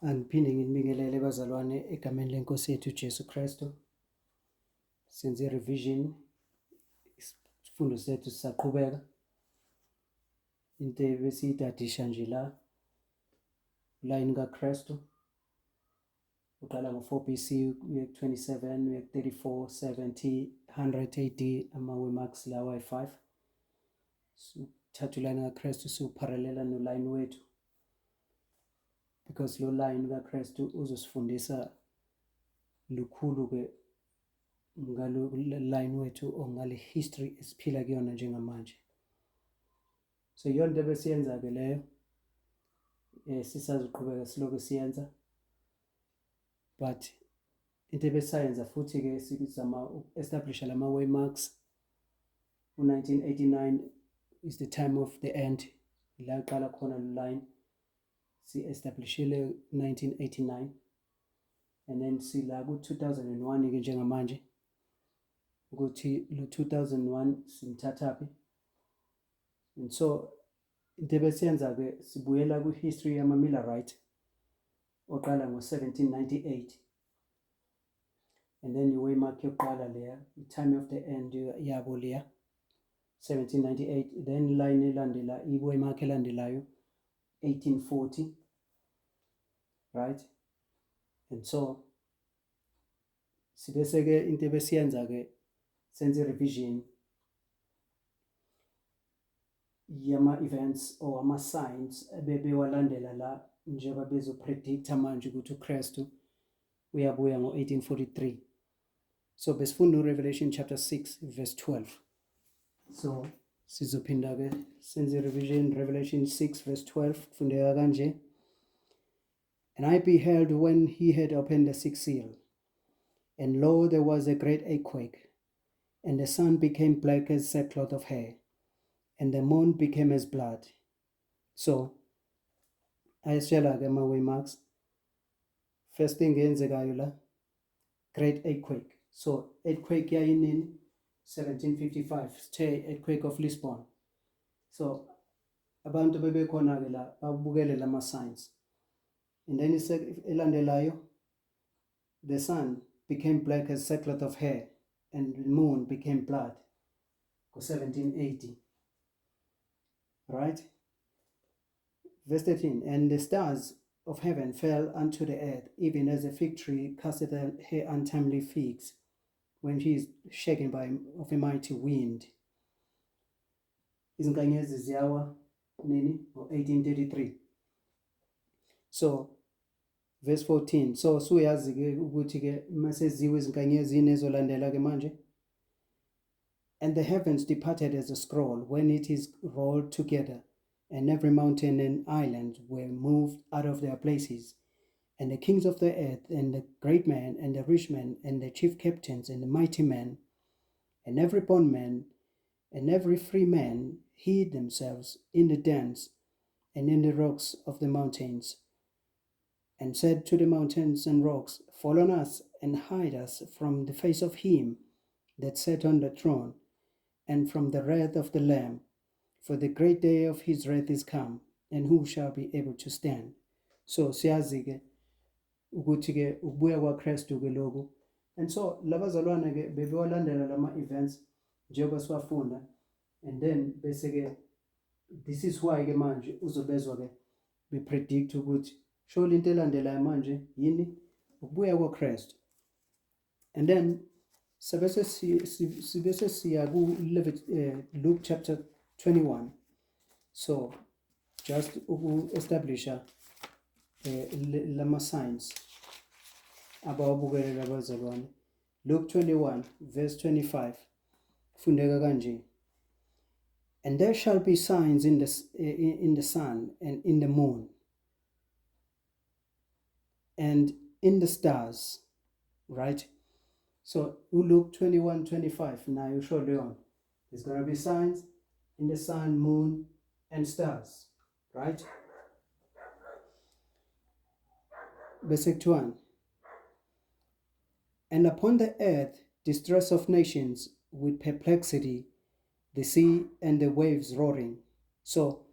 Angiphinde nginibingelele bazalwane egameni lenkosi yethu Jesu Kristu. Senze revision, isifundo sethu sisaqhubeka. Into besiyitadisha nje la line kaKristu uqala ngo-4 BC uye ku-27 uye ku-34 70 100 AD ama-Waymarks lawa ayi-5. Sithatha uline kaKristu siwupharelela noline wethu, because lo line kaKristu uzosifundisa lukhulu-ke ngalo line wethu or ngale history esiphila kuyona njengamanje. So yonke into besiyenza-ke leyo sisazoqhubeka siloku siyenza, but into ebesayenza futhi-ke sizama uku-establisha lama-Waymarks. U-1989 is the time of the end, la qala khona lo line si-establishile 1989, and then sila ku-2001-ke njengamanje ukuthi lo 2001 simthathaphi. And so into ebesiyenza-ke sibuyela kwi-history yama-Millerite oqala ngo-1798, and then i-Waymark yokuqala leya, i-time of the end yabo leya 1798, then line elandela i-Waymark elandelayo 1840, right? And so sibese-ke into ebesiyenza-ke senze revision yama-events or ama-signs ebebewalandela la njengoba bezopredicta manje ukuthi uKristu uyabuya ngo-1843. So besifunda uRevelation chapter 6 verse 12. So sizophinda-ke senze revision Revelation 6 verse 12, kufundeka kanje. And I beheld when he had opened the sixth seal, and lo, there was a great earthquake, and the sun became black as sackcloth of hair, and the moon became as blood. So ayasitshela-ke ama-Waymarks, first thing eyenzekayo la, great earthquake. So earthquake yayinini 1755, sithe earthquake of Lisbon. So abantu bebekhona-ke la babukele lama-signs, and then elandelayo, the sun became black as sackcloth of hair, and the moon became blood, ngo-1780, right? Verse 13, and the stars of heaven fell unto the earth, even as a fig tree casteth her untimely figs when she is shaken of a mighty wind. Izinkanyezi ziyawa nini? Ngo-1833. So verse 14, so suyazi-ke ukuthi-ke maseziwe izinkanyezi ezolandela-ke manje. And the heavens departed as a scroll when it is rolled together, and every mountain and island were moved out of their places. And the kings of the earth, and the great men, and the rich men, and the chief captains, and the mighty men, and every bondman, and every free man, hid themselves in the dens and in the rocks of the mountains, and said to the mountains and rocks, fall on us, and hide us from the face of him that sat on the throne, and from the wrath of the Lamb. For the great day of his wrath is come, and who shall be able to stand? So siyazi-ke ukuthi-ke ukubuya kwaKristu-ke lokhu. And so labazalwane-ke bebewalandela lama-events njengoba siwafunda, and then bese-ke this is why-ke manje uzobezwa-ke bepredict ukuthi surely into elandelayo manje yini? Ukubuya kwaKristu. And then sibese siya ku-Luke chapter 21. So just uku-establisha lama-signs abawabukele labazalwane. Luke 21 verse 25 kufundeka kanje, and there shall be signs in the sun and in the moon and in the stars, right? So Luke 21:25 now you show leon, there's going to be signs in the sun, moon, and stars, right? Verse 1, and upon the earth distress of nations with perplexity, the sea and the waves roaring. So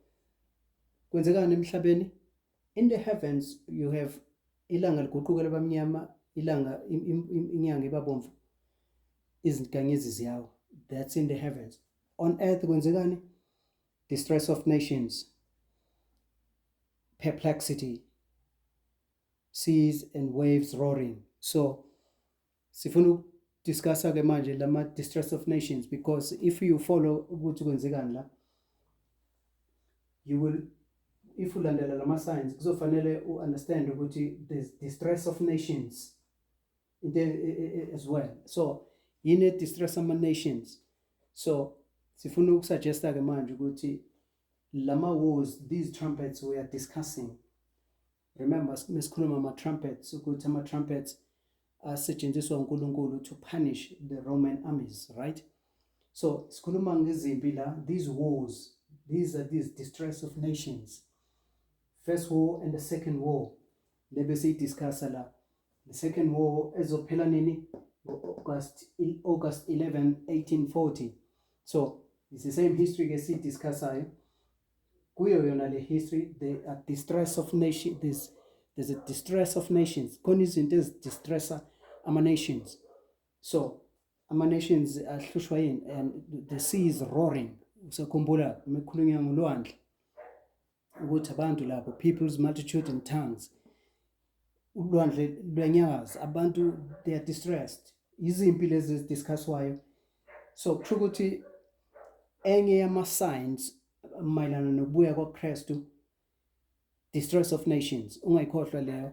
kwenzekani emhlabeni? In the heavens you have ilanga liguqukela bamnyama, ilanga inyanga ibabomvu, izinkanyezi ziyawa. That's in the heavens. On earth kwenzekani? Distress of nations, perplexity, seas and waves roaring. So sifuna discussa ke manje lama distress of nations, because if you follow ukuthi kwenzekani la, you will, if ulandela lama signs kuzofanele understand ukuthi there's distress of nations as well. So yini distress ama nations? So sifuna ukusuggesta ke manje ukuthi lama wars, these trumpets we are discussing, remember mesikhuluma ama trumpets ukuthi ama trumpets asetshenziswa uNkulunkulu to punish the Roman armies, right? So sikhuluma ngezimpi la, these wars, these are these distress of nations, first war and the second war. Lebe siyidiscussa la, the second war ezophela nini? August 11, 1840. So it's the same history ke siyidiscussayo. Kuyo yona le history, there are distress of nations, there's a distress of nations. Khona izinto ezidistressa ama nations. So ama nations ahlushwa yini, and the sea is roaring. Usakhumbula mekhulunywa ngolwandle ukuthi abantu lapho, people's multitude in tongues, ulwandle lwenyakaza, abantu they are distressed. Izimpi lezi ezidiscusswayo. So kusho ukuthi enye yama signs mayelana nokubuya kwaKristu, distress of nations. Ungayikhohlwa leyo,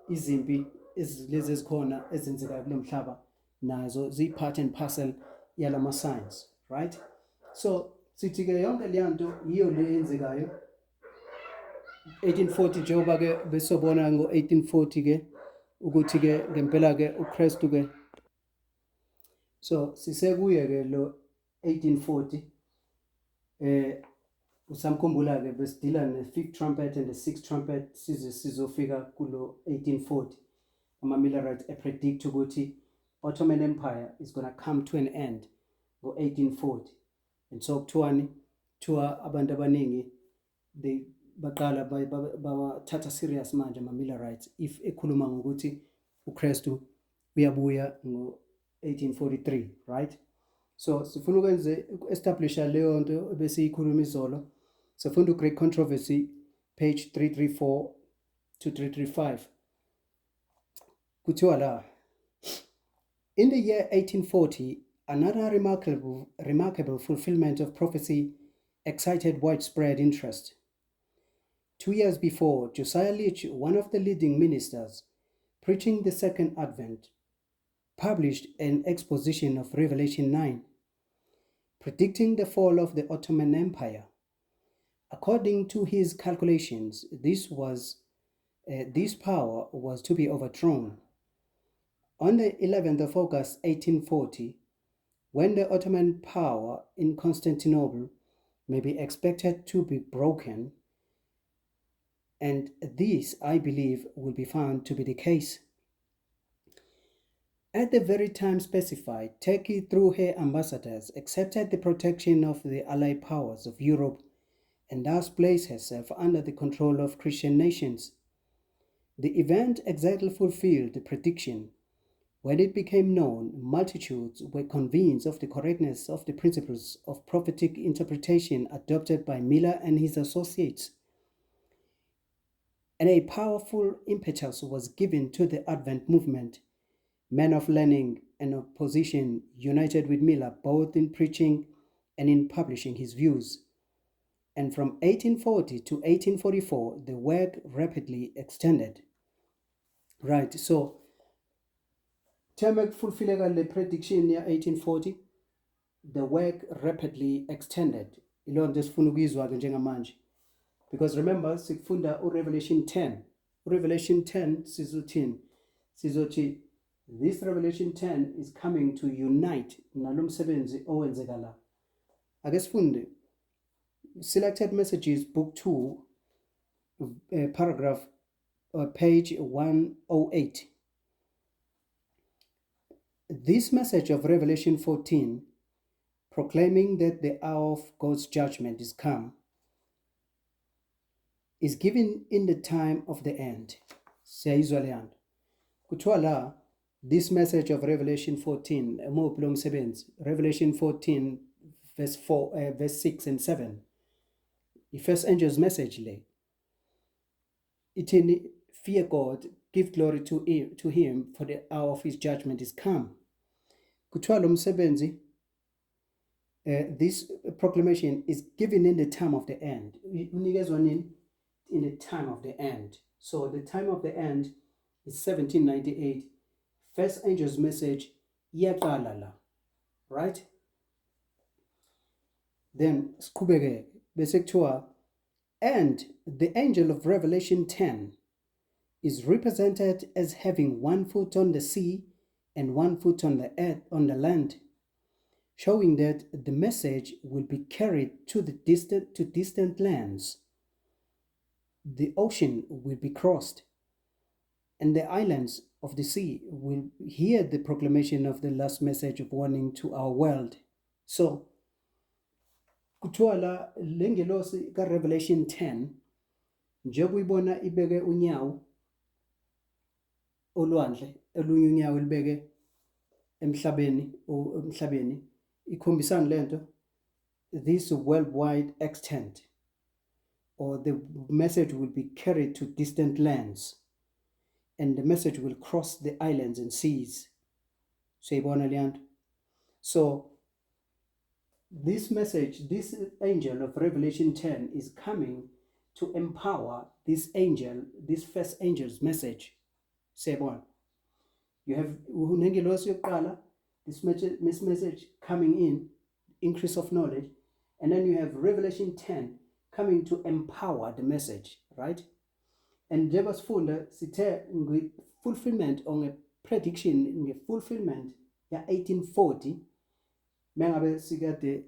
izimpi lezi ezikhona ezenzekayo kulomhlaba nazo zi part and parcel yalama signs, right? So sithi ke yonke leyanto yiyo le yenzekayo 1840, njengoba ke besobona ngo-1840 ke ukuthi ke ngempela ke uKristu ke, so sisekuye ke lo 1840, usamkhumbula ke besidila ne-fifth trumpet and the sixth trumpet, sizofika kulo 1840. Ama-Millerites predict ukuthi Ottoman Empire is going to come to an end ngo-1840. And so kuthiwa abantu abaningi they baqala bathatha serious manje ama-Millerites if ekhuluma ngokuthi uKristu uyabuya ngo-1843, right? So sifuna ukwenze establisha leyo nto besiyikhuluma izolo. Sifunda Great Controversy page 334 to 335. Kuthiwa la, in the year 1840, another remarkable fulfillment of prophecy excited widespread interest. 2 years before, Josiah Leach, one of the leading ministers preaching the Second Advent, published an exposition of Revelation 9, predicting the fall of the Ottoman Empire. According to his calculations, this power was to be overthrown. On the 11th of August 1840, when the Ottoman power in Constantinople may be expected to be broken, and this, I believe, will be found to be the case. At the very time specified, Turkey, through her ambassadors, accepted the protection of the Allied powers of Europe and thus placed herself under the control of Christian nations. The event exactly fulfilled the prediction. When it became known, multitudes were convinced of the correctness of the principles of prophetic interpretation adopted by Miller and his associates, and a powerful impetus was given to the Advent movement. Men of learning and opposition united with Miller both in preaching and in publishing his views. And from 1840 to 1844, the work rapidly extended. Right, so Temek fulfilleka le prediction ya 1840, the work rapidly extended. Ilo nto sifuna ukuyizwa ke njengamanje. Because remember, sikufunda uRevelation 10. uRevelation 10 sizothini? Sizothi this Revelation 10 is coming to unite nalo msebenzi owenzeka la. Ake sifunde Selected Messages, Book 2, paragraph page 108. This message of Revelation 14, proclaiming that the hour of God's judgment is come, is given in the time of the end. siyayizwa le nto kuthiwa la this message of Revelation 14 emuphi lo msebenzi Revelation 14 verse 4 verse 6 and 7 the first angel's message le ithini fear God give glory to him for the hour of his judgment is come kuthiwa lo msebenzi this proclamation is given in the time of the end unikezwa nini in the time of the end so the time of the end is 1798 first angel's message iyaqala la right then siqhubeke bese kuthiwa and the angel of Revelation 10 is represented as having 1 foot on the sea and 1 foot on the earth on the land showing that the message will be carried to distant lands the ocean will be crossed and the islands of the sea will hear the proclamation of the last message of warning to our world so kuthiwa la lengelosi ka Revelation 10 njengokuyibona ibeke unyawo olwandle olunye unyawo libeke emhlabeni ikhombisana lento this worldwide extent or the message will be carried to distant lands and the message will cross the islands and seas siyibona le nto so this message, this angel of Revelation 10 is coming to empower this angel, this first angel's message. Sebon. You have this message coming in, increase of knowledge, and then you have Revelation 10 coming to empower the message, right? And Jebas Funda sithe fulfillment on a prediction in fulfillment ya 1840 mengabe sikade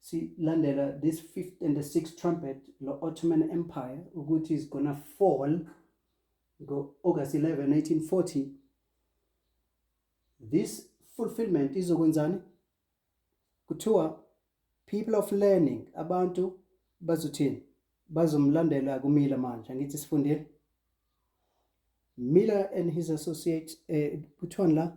silandela this fifth and the sixth trumpet the Ottoman Empire ukuthi is gonna fall go August 11 1840 this fulfillment izokwenzani kuthiwa people of learning abantu bazothini bazomlandela kuMiller manje angithi sifundile Miller and his associates kuthiwa la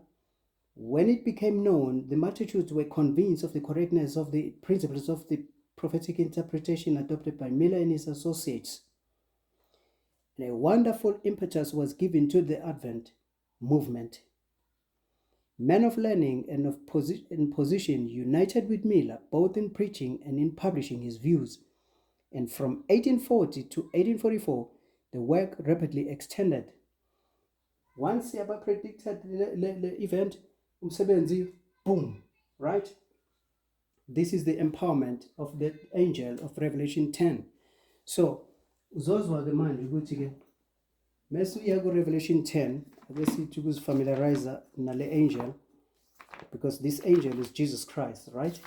when it became known, the multitudes were convinced of the correctness of the principles of the prophetic interpretation adopted by Miller and his associates. And a wonderful impetus was given to the Advent movement. Men of learning and of position united with Miller, both in preaching and in publishing his views. And from 1840 to 1844, the work rapidly extended. Once Yaba predicted the event, umsebenzi, boom, right? This is the empowerment of the angel of Revelation 10. So, uzozwa ke manje ukuthi ke mase uya ku Revelation 10 abesithi ukuzifamiliarize nale angel because this angel is Jesus Christ, right?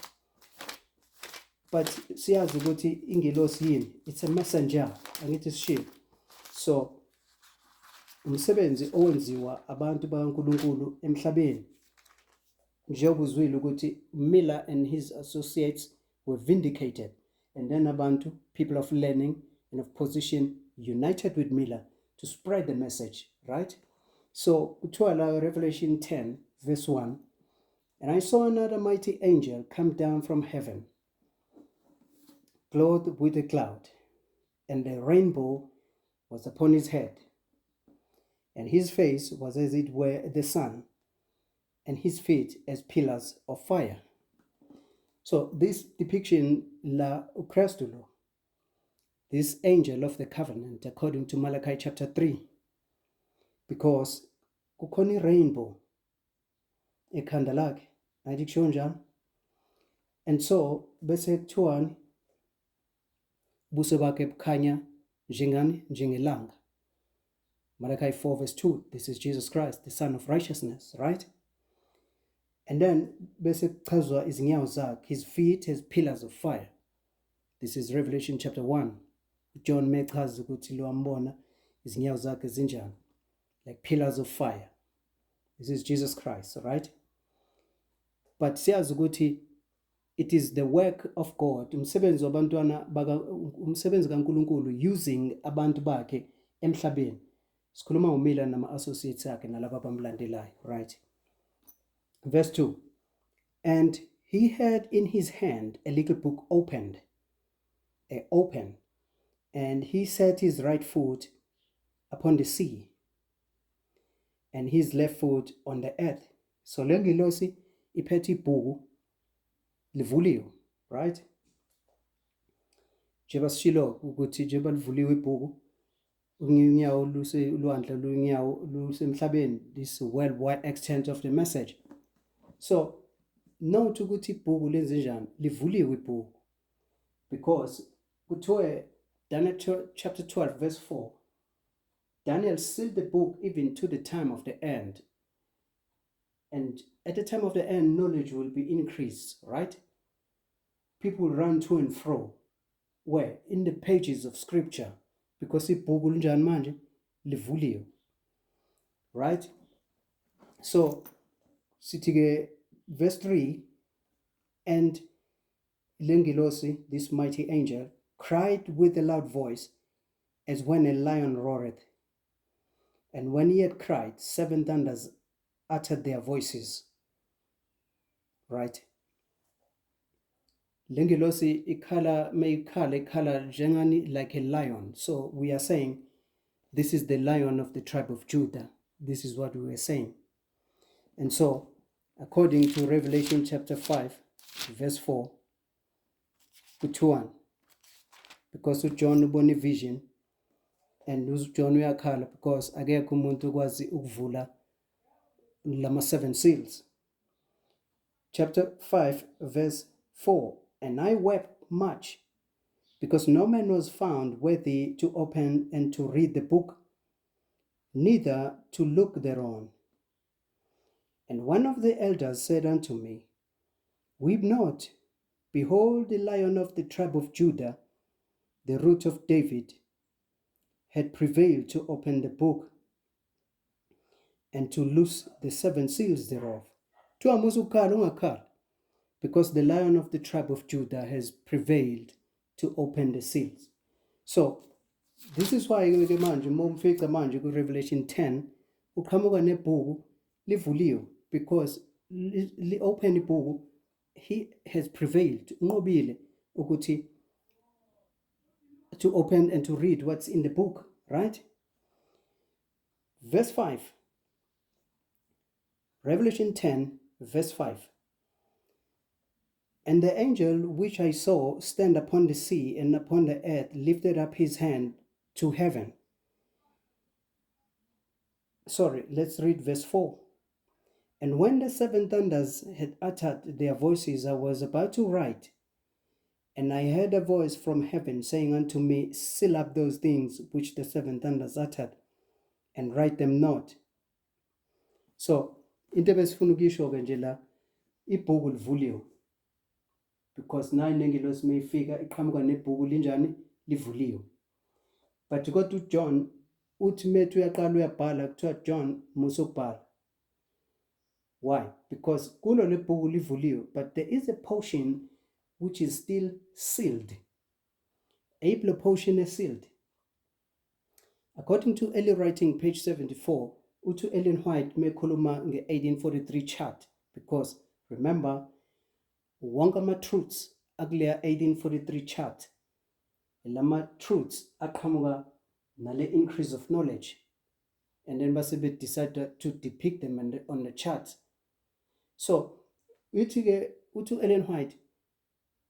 But siyazi ukuthi ingelosi yini, it's a messenger, angithi sishiye. So, umsebenzi owenziwa abantu bakaNkulunkulu emhlabeni njengobuzwile ukuthi Miller and his associates were vindicated and then abantu people of learning and of position united with Miller to spread the message, right? So kuthiwa la Revelation 10 verse 1 and I saw another mighty angel come down from heaven clothed with a cloud and the rainbow was upon his head and his face was as it were the sun and his feet as pillars of fire. So this depiction la Ukrastulo, this angel of the covenant according to Malachi chapter 3, because kukhona rainbow ekhanda lakhe ayithi kusho njalo and so bese kuthiwani ubuso bakhe bukhanya njengelanga Malachi 4 verse 2 this is Jesus Christ the son of righteousness, right? And then bese kuchazwa izinyawo zakhe his feet as pillars of fire this is Revelation chapter 1 John mechaza ukuthi lo ambona izinyawo zakhe zinjani like pillars of fire this is Jesus Christ, right? But siyazi ukuthi it is the work of God umsebenzi wabantwana umsebenzi kaNkulunkulu using abantu bakhe emhlabeni sikhuluma ngomila nama-associates akhe nalabo abamlandelayo, right? Verse 2, and he had in his hand a little book open, and he set his right foot upon the sea, and his left foot on the earth. So le ngilosi iphethe ibhuku livuliwe, right? Njengoba sishilo ukuthi njengoba livuliwe ibhuku, unyawo luselwandle, lunyawo lusemhlabeni, this worldwide extent of the message. So note ukuthi ibhuku lenze njani, livuliwe ibhuku, because kuthiwe Daniel chapter 12 verse 4, Daniel sealed the book even to the time of the end. And at the time of the end, knowledge will be increased, right? People run to and fro. Where? In the pages of scripture. Because ibhuku linjani manje livuliwe. Right? So, sithi verse 3, and lengilosi, this mighty angel, cried with a loud voice, as when a lion roareth. And when he had cried, 7 thunders uttered their voices. Right? Lengilosi ikhala jengani like a lion. So we are saying this is the lion of the tribe of Judah. This is what we were saying. And so, according to Revelation chapter 5, verse 4, kuthiwani, because uJohn ubone vision, and uJohn uyakhala because akekho umuntu okwazi ukuvula lama 7 seals. Chapter 5, verse 4, and I wept much, because no man was found worthy to open and to read the book, neither to look thereon. And one of the elders said unto me, weep not, behold, the Lion of the tribe of Judah, the root of David, had prevailed to open the book and to loose the 7 seals thereof. Because the Lion of the tribe of Judah has prevailed to open the seals. So, this is why Revelation 10, uqhamuka nebhuku livuliwe, because li-open ibhuku, he has prevailed, unqobile ukuthi to open and to read what's in the book, right? Verse 5, Revelation 10, verse 5. And the angel which I saw stand upon the sea and upon the earth lifted up his hand to heaven. Sorry, let's read verse 4. And when the 7 thunders had uttered their voices, I was about to write, and I heard a voice from heaven saying unto me, seal up those things which the 7 thunders uttered, and write them not. So, into ebesifuna ukuyisho-ke nje la, ibhuku livuliwe. Because nayo nengilosi mayifika iqhamuka nebhuku linjani livuliwe. But kodwa uJohn uthi methu uyaqala uyabhala kuthiwa John musa ukubhala. Why? Because kulo lebhuku livuliwe, but there is a portion which is still sealed. A portion is sealed. According to early writing, page 74, uthi Ellen White mekhuluma nge-1843 chart, because remember, wonke ama-truths akuleya 1843 chart, lama truths aqhamuka nale increase of knowledge, and then base decide to depict them on the chart. So uthi Ellen White,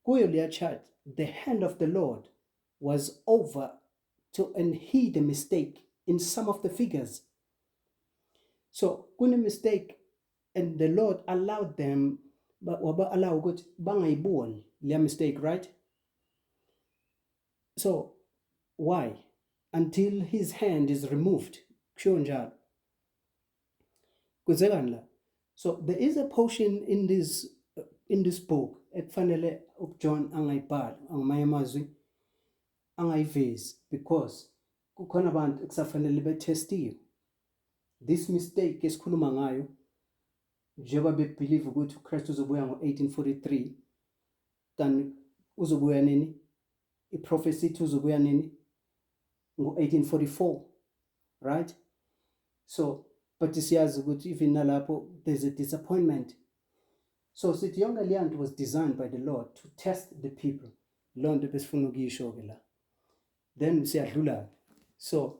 kuyo leya chart, the hand of the Lord was over to and hid a mistake in some of the figures. So kune mistake, and the Lord allowed them, but allow ukuthi bangayiboni leya mistake, right? So why? Until his hand is removed. Kusho njalo. Kuzekani la? So there is a portion in this book ekufanele uJohn angayibhali, ngamanye amazwi angayivezi, because kukhona abantu ekusafanele betestiwe. This mistake esikhuluma ngayo, njengoba bebelieve ukuthi uKristu uzobuya ngo-1843, kanti uzobuya nini? Iprofesi ithi uzobuya nini? Ngo-1844, right? So but siyazi ukuthi even nalapho there's a disappointment. So sithi yonke leya nto was designed by the Lord to test the people. Loo nto besifuna ukuyisho-ke la. Then siyadlula. So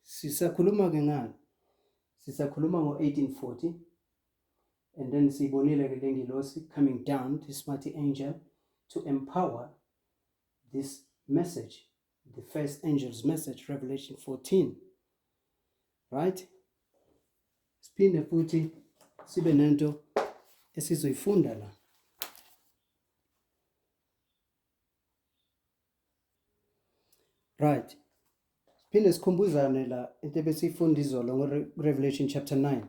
sisakhuluma-ke ngani? Sisakhuluma ngo-1840, and then siyibonile-ke le ngilosi coming down, this mighty angel, to empower this message, the first angel's message, Revelation 14, right? Siphinde futhi sibe nento esizoyifunda la. Right. Siphinde sikhumbuzane la into ebesiyifunda izolo ngo-Revelation chapter 9.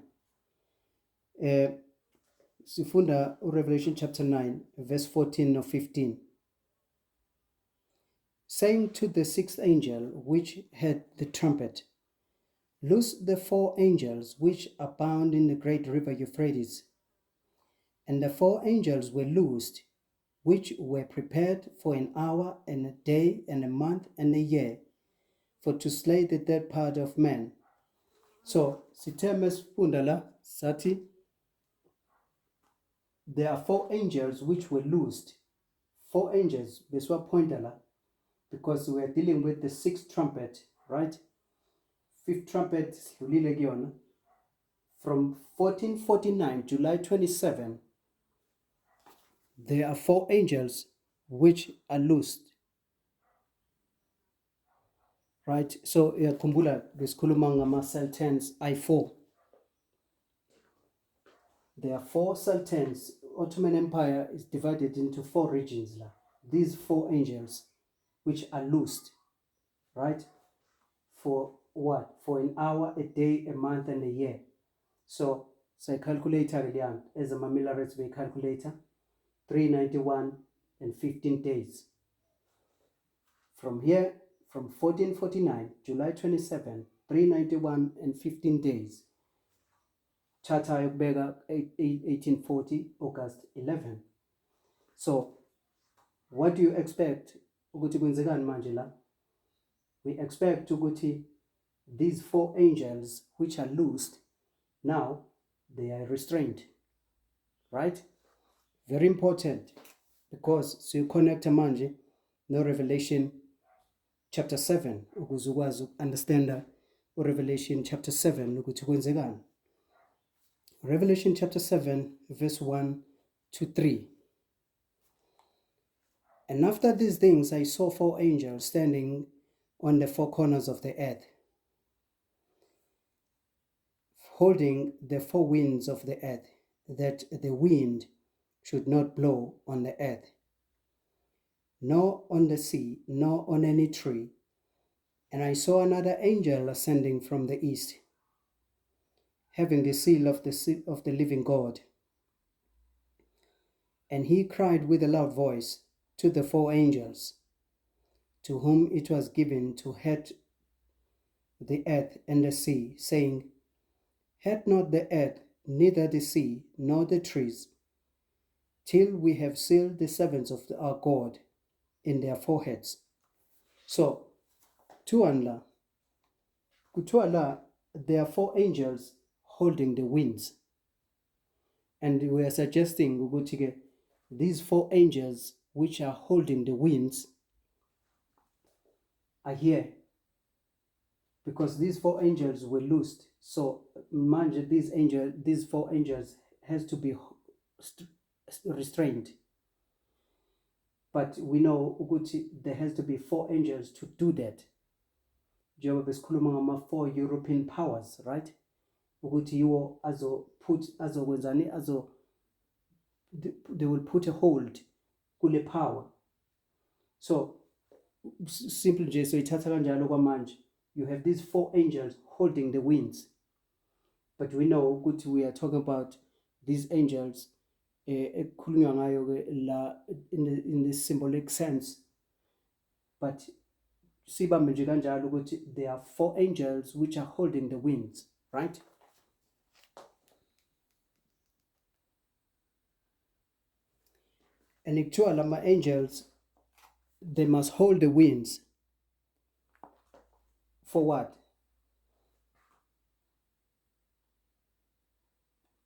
Sifunda Revelation chapter 9 verse 14 no 15. Saying to the sixth angel which had the trumpet, loose the 4 angels which are bound in the great river Euphrates. And the 4 angels were loosed, which were prepared for an hour and a day and a month and a year, for to slay the dead part of men. So, sitheme sifunda la sathi there are 4 angels which were loosed. 4 angels besiwapointa la, because we are dealing with the 6th trumpet, right? 5th trumpet sidlulile kuyona. From 1449, July 27, there are 4 angels which are loosed. Right? So yakhumbula besikhuluma ngama sultans I4. There are 4 sultans. Ottoman Empire is divided into 4 regions. These 4 angels which are loosed, right? For what? For an hour, a day, a month, and a year. So calculator as a Mamila way calculator, 391 and 15 days. From here, from 1449, July 27, 391 and 15 days. Charter yokubeka 1840, August 11. So, what do you expect ukuthi kwenzekani manje la? We expect ukuthi these 4 angels which are loosed, now they are restrained. Right? Very important, because so you connect manje no Revelation chapter 7 ukuze ukwazi ukunderstand Revelation chapter 7 ukuthi kwenzekani. Revelation chapter 7 verse 1 to 3. And after these things I saw 4 angels standing on the 4 corners of the earth, holding the 4 winds of the earth, that the wind should not blow on the earth, nor on the sea, nor on any tree. And I saw another angel ascending from the east, having the seal of the living God. And he cried with a loud voice to the 4 angels, to whom it was given to head the earth and the sea, saying, Head not the earth, neither the sea, nor the trees, till we have sealed the servants of our God in their foreheads. So, tuanla, there are 4 angels holding the winds. And we are suggesting these 4 angels which are holding the winds are here, because these 4 angels were loosed. So these 4 angels has to be restrained. But we know there has to be 4 angels to do that. Njengoba besikhuluma ngama 4 European powers, right? Ukuthi yiwo azokwenzani they will put a hold kule power. So simple nje so ithatha kanjalo kwamanje, you have these 4 angels holding the winds. But we know ukuthi we are talking about these angels ekukhulunywa ngayo la in the symbolic sense. But sibambe nje kanjalo ukuthi there are 4 angels which are holding the winds, right? And actually, my angels, they must hold the winds. For what?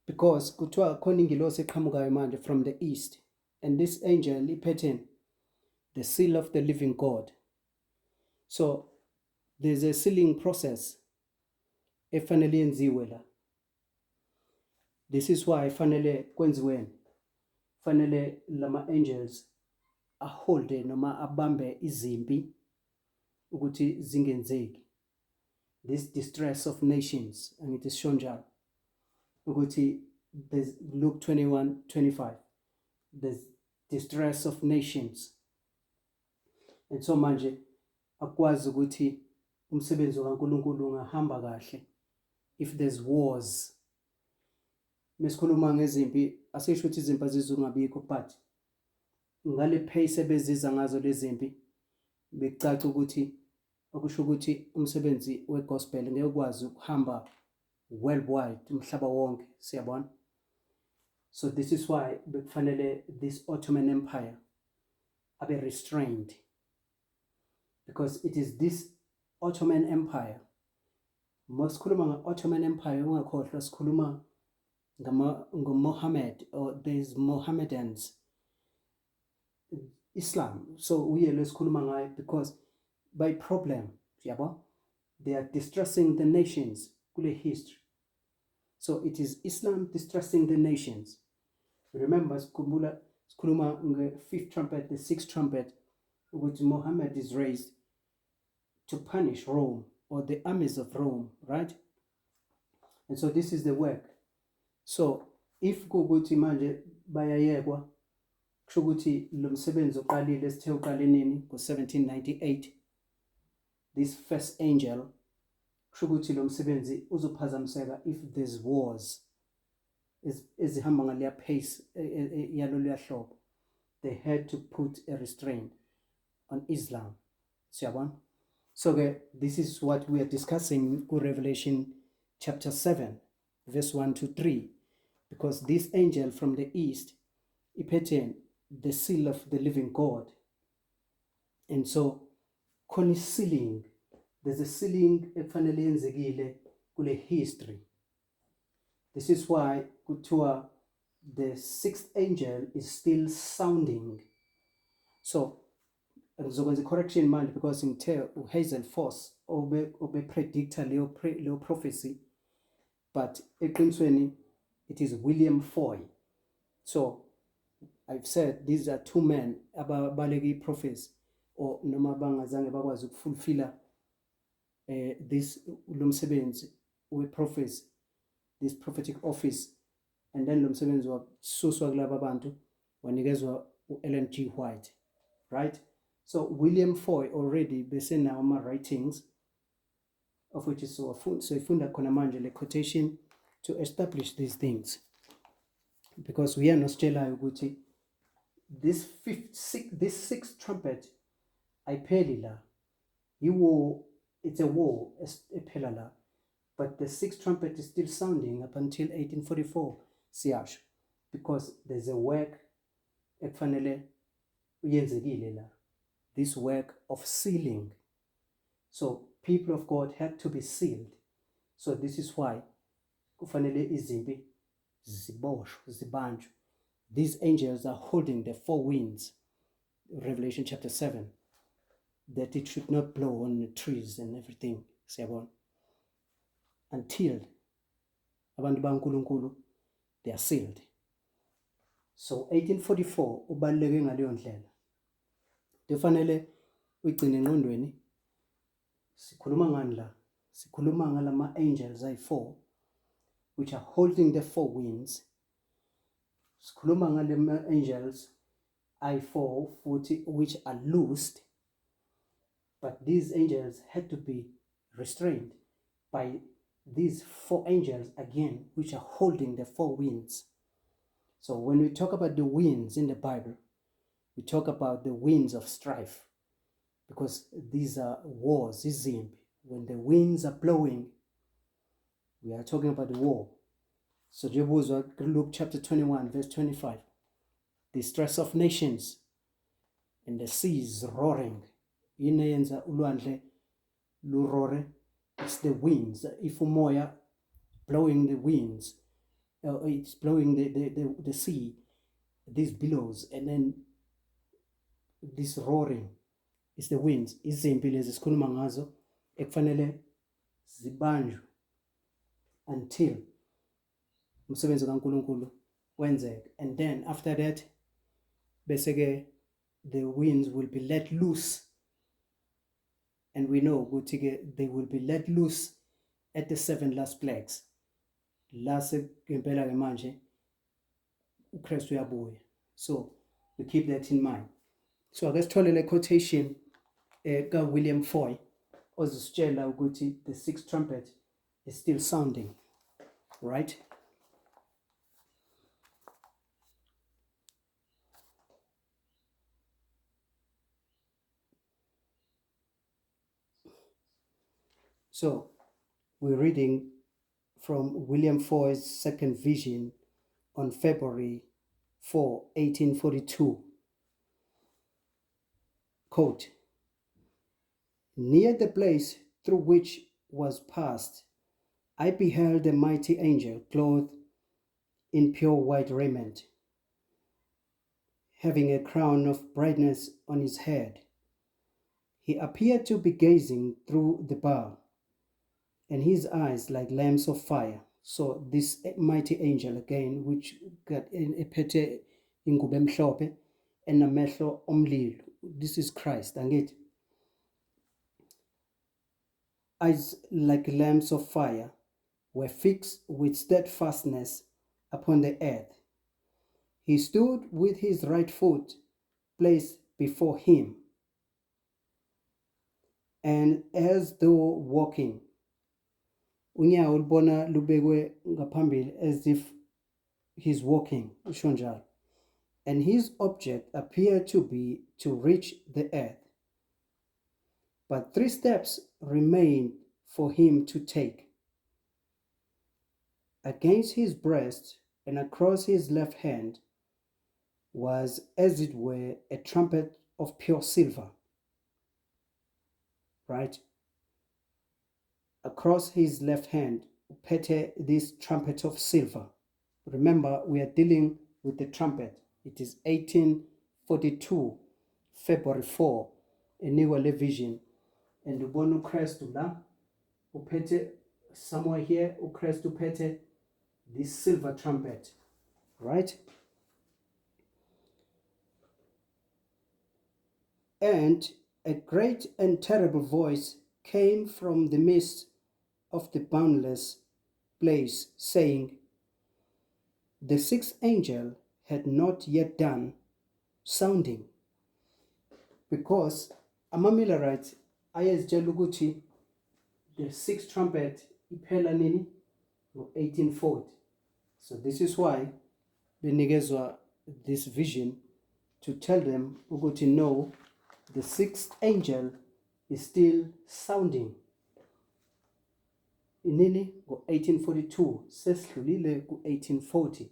Because kuthiwa khona ingilosi eqhamukayo manje from the east, and this angel iphethe the seal of the living God. So there's a sealing process efanele yenziwe la. This is why fanele kwenziweni, fanele lama angels aholde noma abambe izimpi ukuthi zingenzeki. This distress of nations, angithi sisho njalo ukuthi there's Luke 21:25, there's distress of nations. And so manje akwazi ukuthi umsebenzi kaNkulunkulu ungahamba kahle if there's wars. Mesikhuluma ngezimpi asisho ukuthi izimpi azizungabikho, but ngale pace ebeziza ngazo lezi zimpi bekucaca ukuthi okusho ukuthi umsebenzi wegospel ngeke ukwazi ukuhamba worldwide, umhlaba wonke, siyabona. So this is why bekufanele this Ottoman Empire abe restrained, because it is this Ottoman Empire. Masikhuluma nge-Ottoman Empire ungakhohlwa sikhuluma Muhammad, or there's Mohammedans, Islam. So uye lesikhuluma ngayo because by problem, yabo, they are distressing the nations kule history. So it is Islam distressing the nations. Remember sikhuluma nge-fifth trumpet, the sixth trumpet, which Muhammad is raised to punish Rome or the armies of Rome, right? And so this is the work. So if kukuthi manje bayayekwa, kusho ukuthi lo msebenzi uqalile, sithe uqale nini ngo-1798, this first angel, kusho ukuthi lo msebenzi uzophazamiseka if there's wars ezihamba ngaleya pace yalolu hlobo. They had to put a restraint on Islam. Siyabona? So this is what we are discussing in Revelation chapter 7, verse 1 to 3, because this angel from the east iphethe the seal of the living God. And so khona sealing, there's a sealing efanele yenzekile kule history. This is why kuthiwa the sixth angel is still sounding. So ngizokwenza correction manje because ngithe uHazel Force obe predictor leyo prophecy, but eqinisweni it is William Foy. So I've said these are two men ababaleki prophecy, or noma bangazange bakwazi ukufulfilla this lumsebenzi we prophecy, this prophetic office, and then lumsebenzi wasuswa kulaba abantu wanikezwa uEllen G. White, right? So William Foy already besenawo ama writings of which is so ifunda khona manje le quotation to establish these things, because we are nositshelayo ukuthi this sixth trumpet ayipheli la, it's a war ephela la, but the sixth trumpet is still sounding up until 1844 siyasho, because there's a work ekufanele uyenzekile la, this work of sealing. So people of God had to be sealed. So this is why kufanele izimpi ziboshwe zibanjwe. These angels are holding the four winds, Revelation chapter 7, that it should not blow on the trees and everything, siyabona, until abantu baNkulunkulu they are sealed. So 1844 ubaluleke ngaleyo ndlela. Kufanele uyigcine engqondweni. Sikhuluma ngani la? Sikhuluma ngalama angels ayi-4 which are holding the four winds. Sikhuluma ngalama angels ayi-4 futhi which are loosed, but these angels had to be restrained by these four angels again which are holding the four winds. So when we talk about the winds in the Bible, we talk about the winds of strife, because these are wars, izimpi. When the winds are blowing, we are talking about the war. So Luke chapter 21 verse 25, the stress of nations and the seas roaring. Inayenza ulwandle lurore it's the winds. If umoya blowing the winds, it's blowing the sea, these billows, and then this roaring is the winds. Izimpi lezi sikhuluma ngazo ekufanele zibanjwe until umsebenzi kaNkulunkulu wenzeke. And then after that, bese ke the winds will be let loose. And we know ukuthi ke they will be let loose at the 7 last plagues. La ngempela ke manje uKristu uyabuya. So we keep that in mind. So ake sithole le quotation ka William Foy ozisitshela ukuthi the sixth trumpet is still sounding, right? So we're reading from William Foy's second vision on February 4, 1842. Quote, "Near the place through which was passed, I beheld a mighty angel clothed in pure white raiment, having a crown of brightness on his head. He appeared to be gazing through the bar, and his eyes like lamps of fire." So this mighty angel again, which got ephethe ingubo emhlophe enamehlo omlilo. This is Christ, angithi? Eyes like lamps of fire were fixed with steadfastness upon the earth. He stood with his right foot placed before him, and as though walking, unyawo ulibona lubekwe ngaphambili as if he's walking, usho njalo. And his object appeared to be to reach the earth. But 3 steps remained for him to take. Against his breast and across his left hand was, as it were, a trumpet of pure silver. Right? Across his left hand, uphethe this trumpet of silver. Remember, we are dealing with the trumpet. It is 1842, February 4, enikwa le vision. And ubona uKristu la, uphethe somewhere here, uKristu uphethe this silver trumpet, right? And a great and terrible voice came from the midst of the boundless place, saying, "The 6th angel had not yet done sounding." Because ama-Millerites ayezitshela ukuthi the 6th trumpet iphela nini? Ngo-1840. So this is why benikezwa this vision to tell them ukuthi no, the 6th angel is still sounding. Inini? Ngo-1842, sesidlulile ku-1840.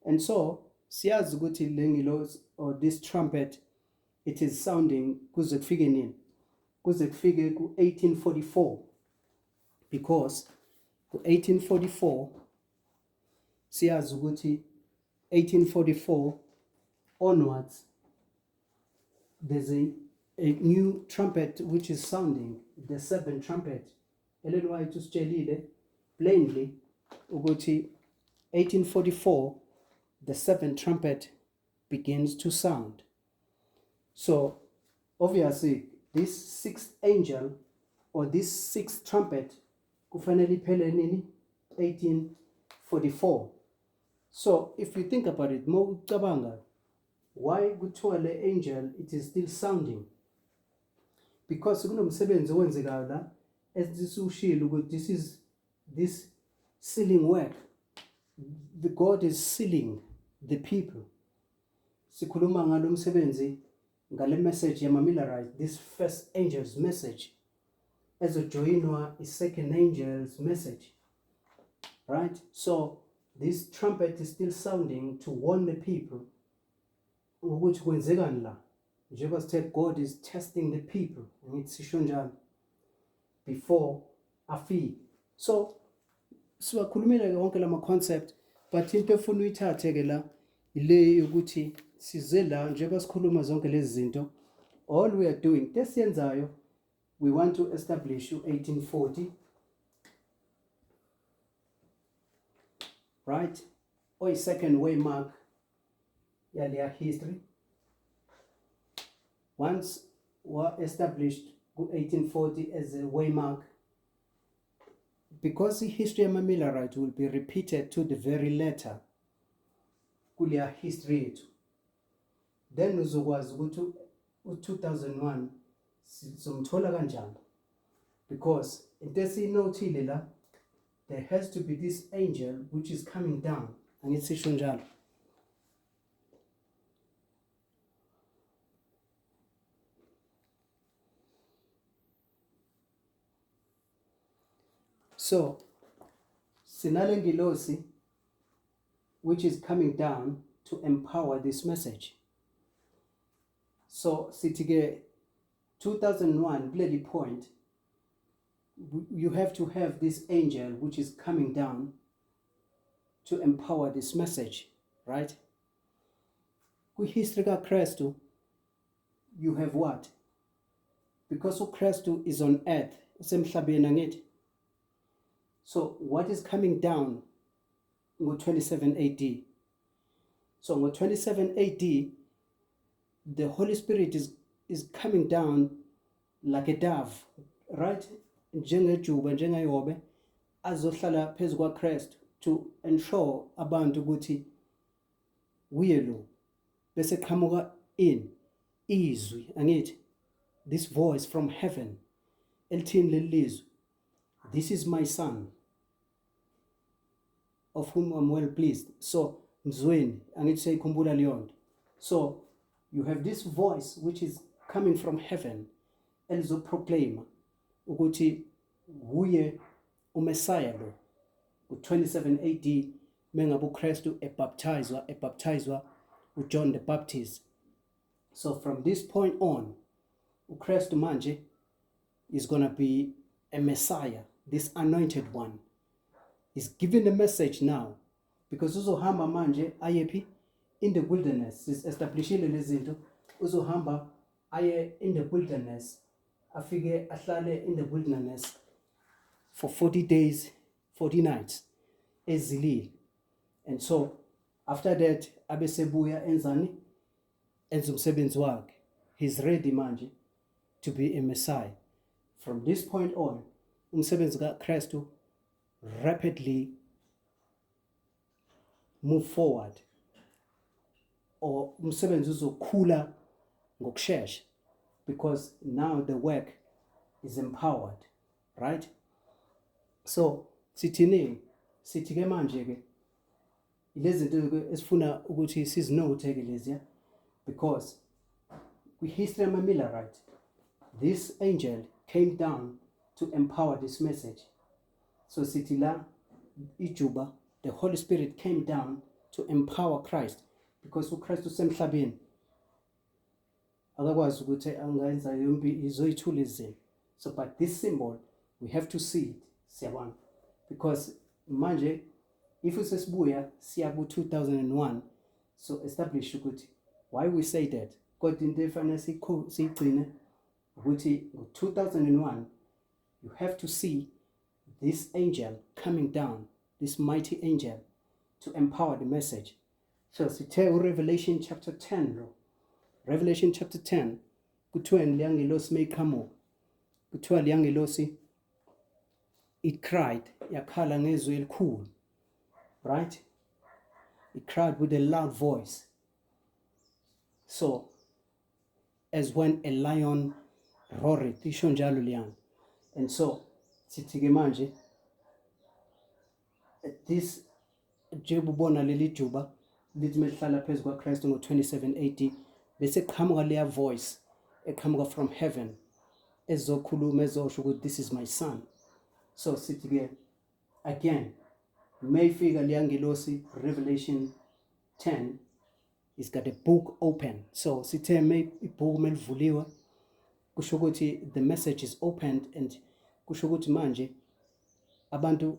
And so siyazi ukuthi lengilosi or this trumpet, it is sounding kuze kufike nini? Kuze kufike ku-1844. Because ku-1844 siyazi ukuthi 1844 onwards there's a new trumpet which is sounding, the 7th trumpet. Ellen White usitshelile plainly ukuthi 1844 the 7th trumpet begins to sound. So obviously this 6th angel or this 6th trumpet kufanele iphele nini? 1844. So if you think about it, mawucabanga, why kuthiwa le angel it is still sounding? Because kunomsebenzi owenzekayo la, as sisushilo ukuthi this sealing work. The God is sealing the people. Sikhuluma ngalo msebenzi ngale message yama-Millerite, this first angel's message ezojoyinwa i-second angel's message, right? So this trumpet is still sounding to warn the people ukuthi kwenzekani la, njengoba sithe God is testing the people, ngithi sisho njalo. before afike. So siwakhulumile ke wonke lama concept, but into efuna uyithathe ke la ile ukuthi size la njengoba sikhuluma zonke lezi zinto, all we are doing tesiyenzayo, we want to establish 1840, right, or a second waymark yaleya history. Once we established 1840 as a waymark, because the history of Millerite will be repeated to the very letter kuleya history yethu, then uzokwazi ukuthi u-2001 sizomthola kanjani, because into esiyinothile la, there has to be this angel which is coming down. Angithi sisho njalo. So sinale ngilosi which is coming down to empower this message. So sithi ke 2001 kuleli point, you have to have this angel which is coming down to empower this message, right? Kwi-history kaKristu, you have what? Because uKristu is on earth, usemhlabeni angithi. So what is coming down ngo-27 AD? So ngo-27 AD, the Holy Spirit is coming down like a dove, right? Njengejuba, njengeyobe, azohlala phezu kwaKristu to ensure abantu ukuthi uye lo, bese qhamuka in izwi angithi, this voice from heaven elithini leli lizwi, this is my son of whom I'm well pleased. So mzweni angithi siyikhumbula leyo nto. So you have this voice which is coming from heaven elizoproclaim ukuthi uye uMessiah lo, u-27 AD mengabe uKristu ebaptizwa uJohn the Baptist. So from this point on, uKristu manje is going to be a Messiah, this anointed one. He's giving the message now, because uzohamba manje ayepi in the wilderness. Is establishile lezinto, uzohamba aye in the wilderness, afike ahlale in the wilderness for 40 days 40 nights ezilile. And so after that abesebuya enzani, enza umsebenzi wakhe. He's ready manje to be a Messiah. From this point on, umsebenzi kaKristu rapidly move forward, or umsebenzi uzokhula ngokushesha, because now the work is empowered, right? So sithi ke manje ke lezi zinto esifuna ukuthi sizinote ke lezi, because we history of Millerite, this angel came down to empower this message. So sithi la ijuba, the Holy Spirit came down to empower Christ, because uKristu usemhlabeni akakwazi ukuthi angayenza yonke izoyithula izinto. So but this symbol we have to see it, siyabona, because manje if usesibuya siya ku-2001, so establish ukuthi why we say that. Kodwa into efanele siyigcine ukuthi ngo-2001 you have to see this angel coming down, this mighty angel, to empower the message. So sithe Revelation chapter 10 lo, Revelation chapter 10 kuthiwa liyangelosi meyiqhamuka, kuthiwa liyangelosi it cried, yakhala ngezwi elikhulu, right? It cried with a loud voice, so as when a lion roareth, isho njalo liyana. And so sithi ke manje this njengobona leli juba lithi melihlala phezu kwaKristu ngo-27 AD, bese qhamuka leya voice eqhamuka from heaven ezokhuluma ezosho ukuthi this is my son. So sithi ke again, mayifika liyangelosi Revelation 10, it's got a book open. So sithe ibhuku melivuliwe kusho ukuthi the message is opened, and kusho ukuthi manje abantu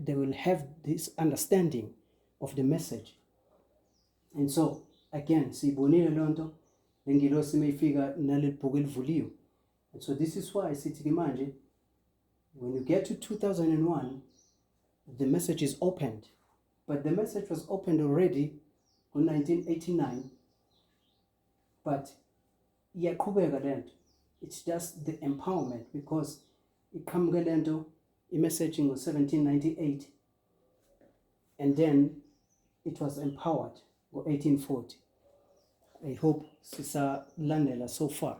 they will have this understanding of the message. And so again siyibonile lonto lengilosi mayifika naleli bhuku elivuliwe. And so this is why sithi manje when you get to 2001 the message is opened, but the message was opened already in 1989, but iyaqhubeka lento. It's just the empowerment, because iqhamuke lento i-messaging was 1798 and then it was empowered in 1840. I hope sisalandela so far.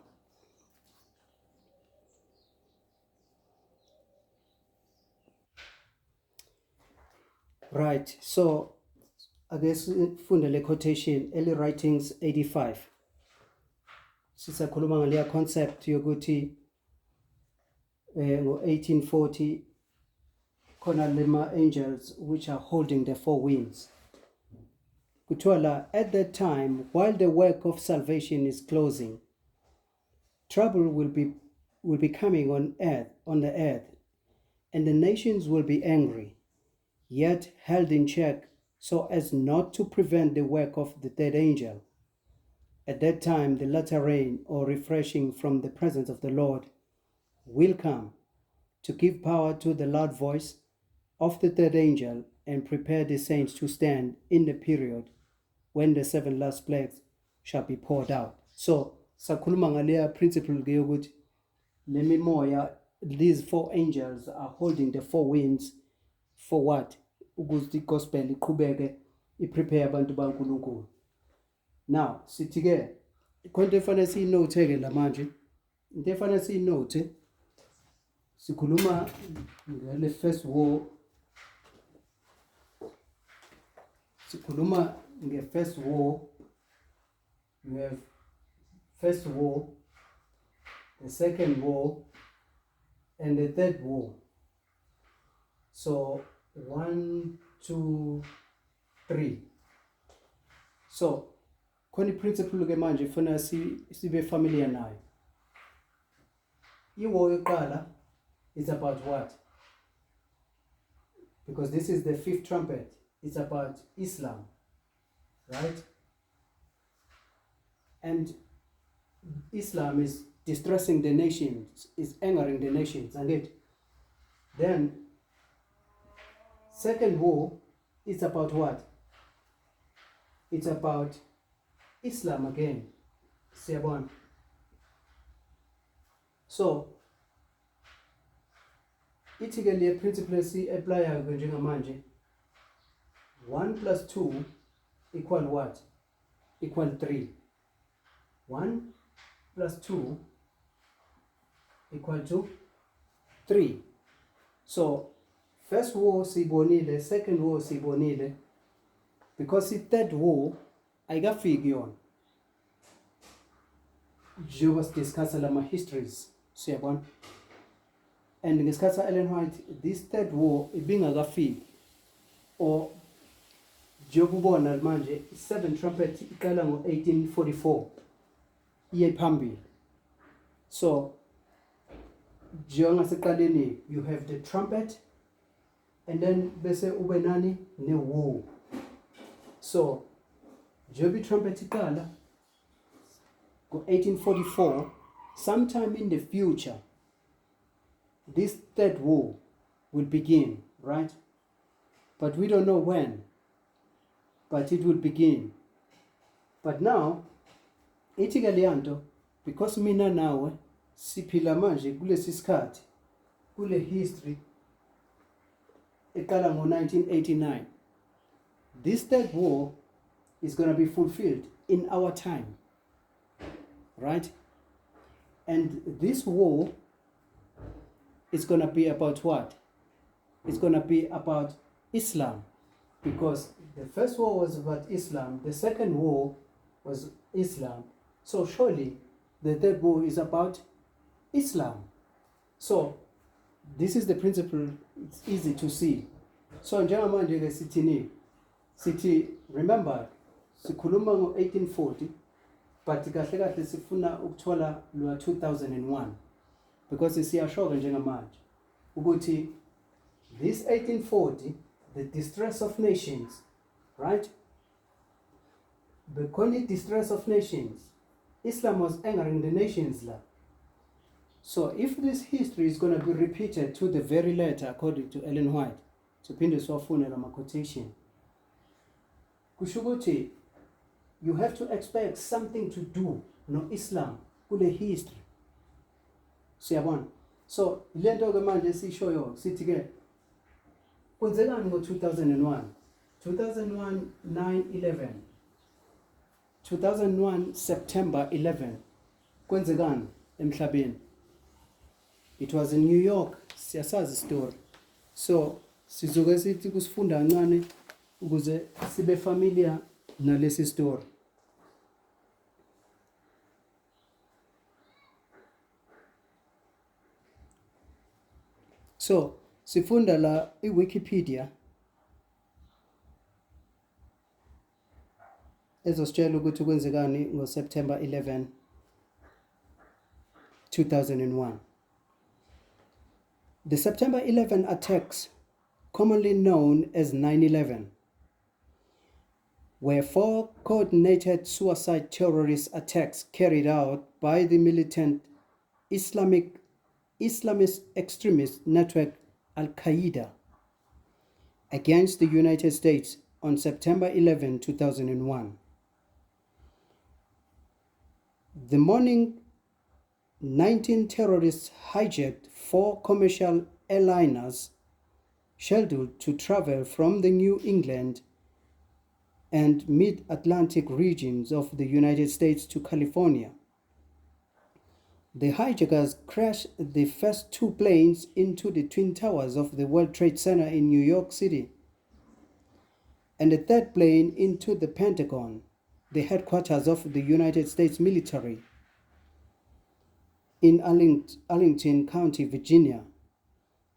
Right, so I guess funda le quotation, early writings 85. Sisakhuluma ngaleya concept yokuthi ngo-1840 khona lema angels which are holding the four winds. Kuthiwa la, at that time, while the work of salvation is closing, trouble will be coming on the earth, and the nations will be angry, yet held in check so as not to prevent the work of the third angel. At that time, the latter rain, or refreshing from the presence of the Lord, will come to give power to the loud voice of the third angel and prepare the saints to stand in the period when the 7 last plagues shall be poured out. So, sakhuluma ngaleya principle ke yokuthi le mimoya, these 4 angels are holding the 4 winds for what? Ukuze i-gospel iqhubeke iprepare abantu baNkulunkulu. Now, sithi ke konke efanele siyinote ke lamanje, into efanele siyinote sikhuluma ngale first war. Sikhuluma nge-first war. You have first war, the second war, and the third war. So 1, 2, 3. So khona principle ke manje funa sibe familiar nayo. I-war yokuqala is about what? Because this is the 5th trumpet. It's about Islam, right? And Islam is distressing the nations, is angering the nations, and it. Then, second war is about what? It's about Islam again. Siyabona. So, ithi ke le principle si-applya njengamanje, 1 plus 2 equal what? Equal 3. 1 plus 2 equal to 3. So, first war siyibonile, second war siyibonile, because the third war ayikafiki yona. Njengoba sidiscussa lama histories, siyabona. And ngesikhathi Ellen White, this third war ibingakafiki, or njengobona manje 7 trumpet iqala ngo-1844 iye phambili. So njengasekuqaleni you have the trumpet, and then bese ube nani ne-war. So njengoba i-trumpet iqala ngo-1844, sometime in the future this third war will begin, right? But we don't know when, but it will begin. But now ithi ke leyanto, because mina nawe siphila manje kulesi sikhathi, kule history eqala ngo-1989, this third war is going to be fulfilled in our time, right? And this war is going to be about what? It's going to be about Islam, because the first war was about Islam, the second war was Islam. So surely the third war is about Islam. So this is the principle. It's easy to see. So njengamanje ke sithi remember sikhuluma ngo-1840, but kahle kahle sifuna ukuthola lwa 2001. because siyasho njengamanje ukuthi this 1840, the distress of nations, right? The distress of nations, Islam was angering the nations la. So if this history is going to be repeated to the very letter according to Ellen White, siphinde siwafune la quotation, kusho ukuthi you have to expect something to do no Islam kule history. Siyabona? So lento ke manje sishoyo sithi ke kwenzekani ngo-2001 9/11 2001 September 11 kwenzekani emhlabeni. It was in New York. Siyasazi story. So sizoke sithi kusifunda kancane ukuze sibe familiar nalesi story. So sifunda la Wikipedia ezositshela ukuthi kwenzekani ngoSeptember 11 2001. The September 11 attacks, commonly known as 9/11, were 4 coordinated suicide terrorist attacks carried out by the militant Islamist extremist network Al-Qaeda against the United States on September 11, 2001. The morning, 19 terrorists hijacked 4 commercial airliners scheduled to travel from the New England and mid-Atlantic regions of the United States to California. The hijackers crashed the first 2 planes into the Twin Towers of the World Trade Center in New York City, and the 3rd plane into the Pentagon, the headquarters of the United States military, in Arlington County, Virginia.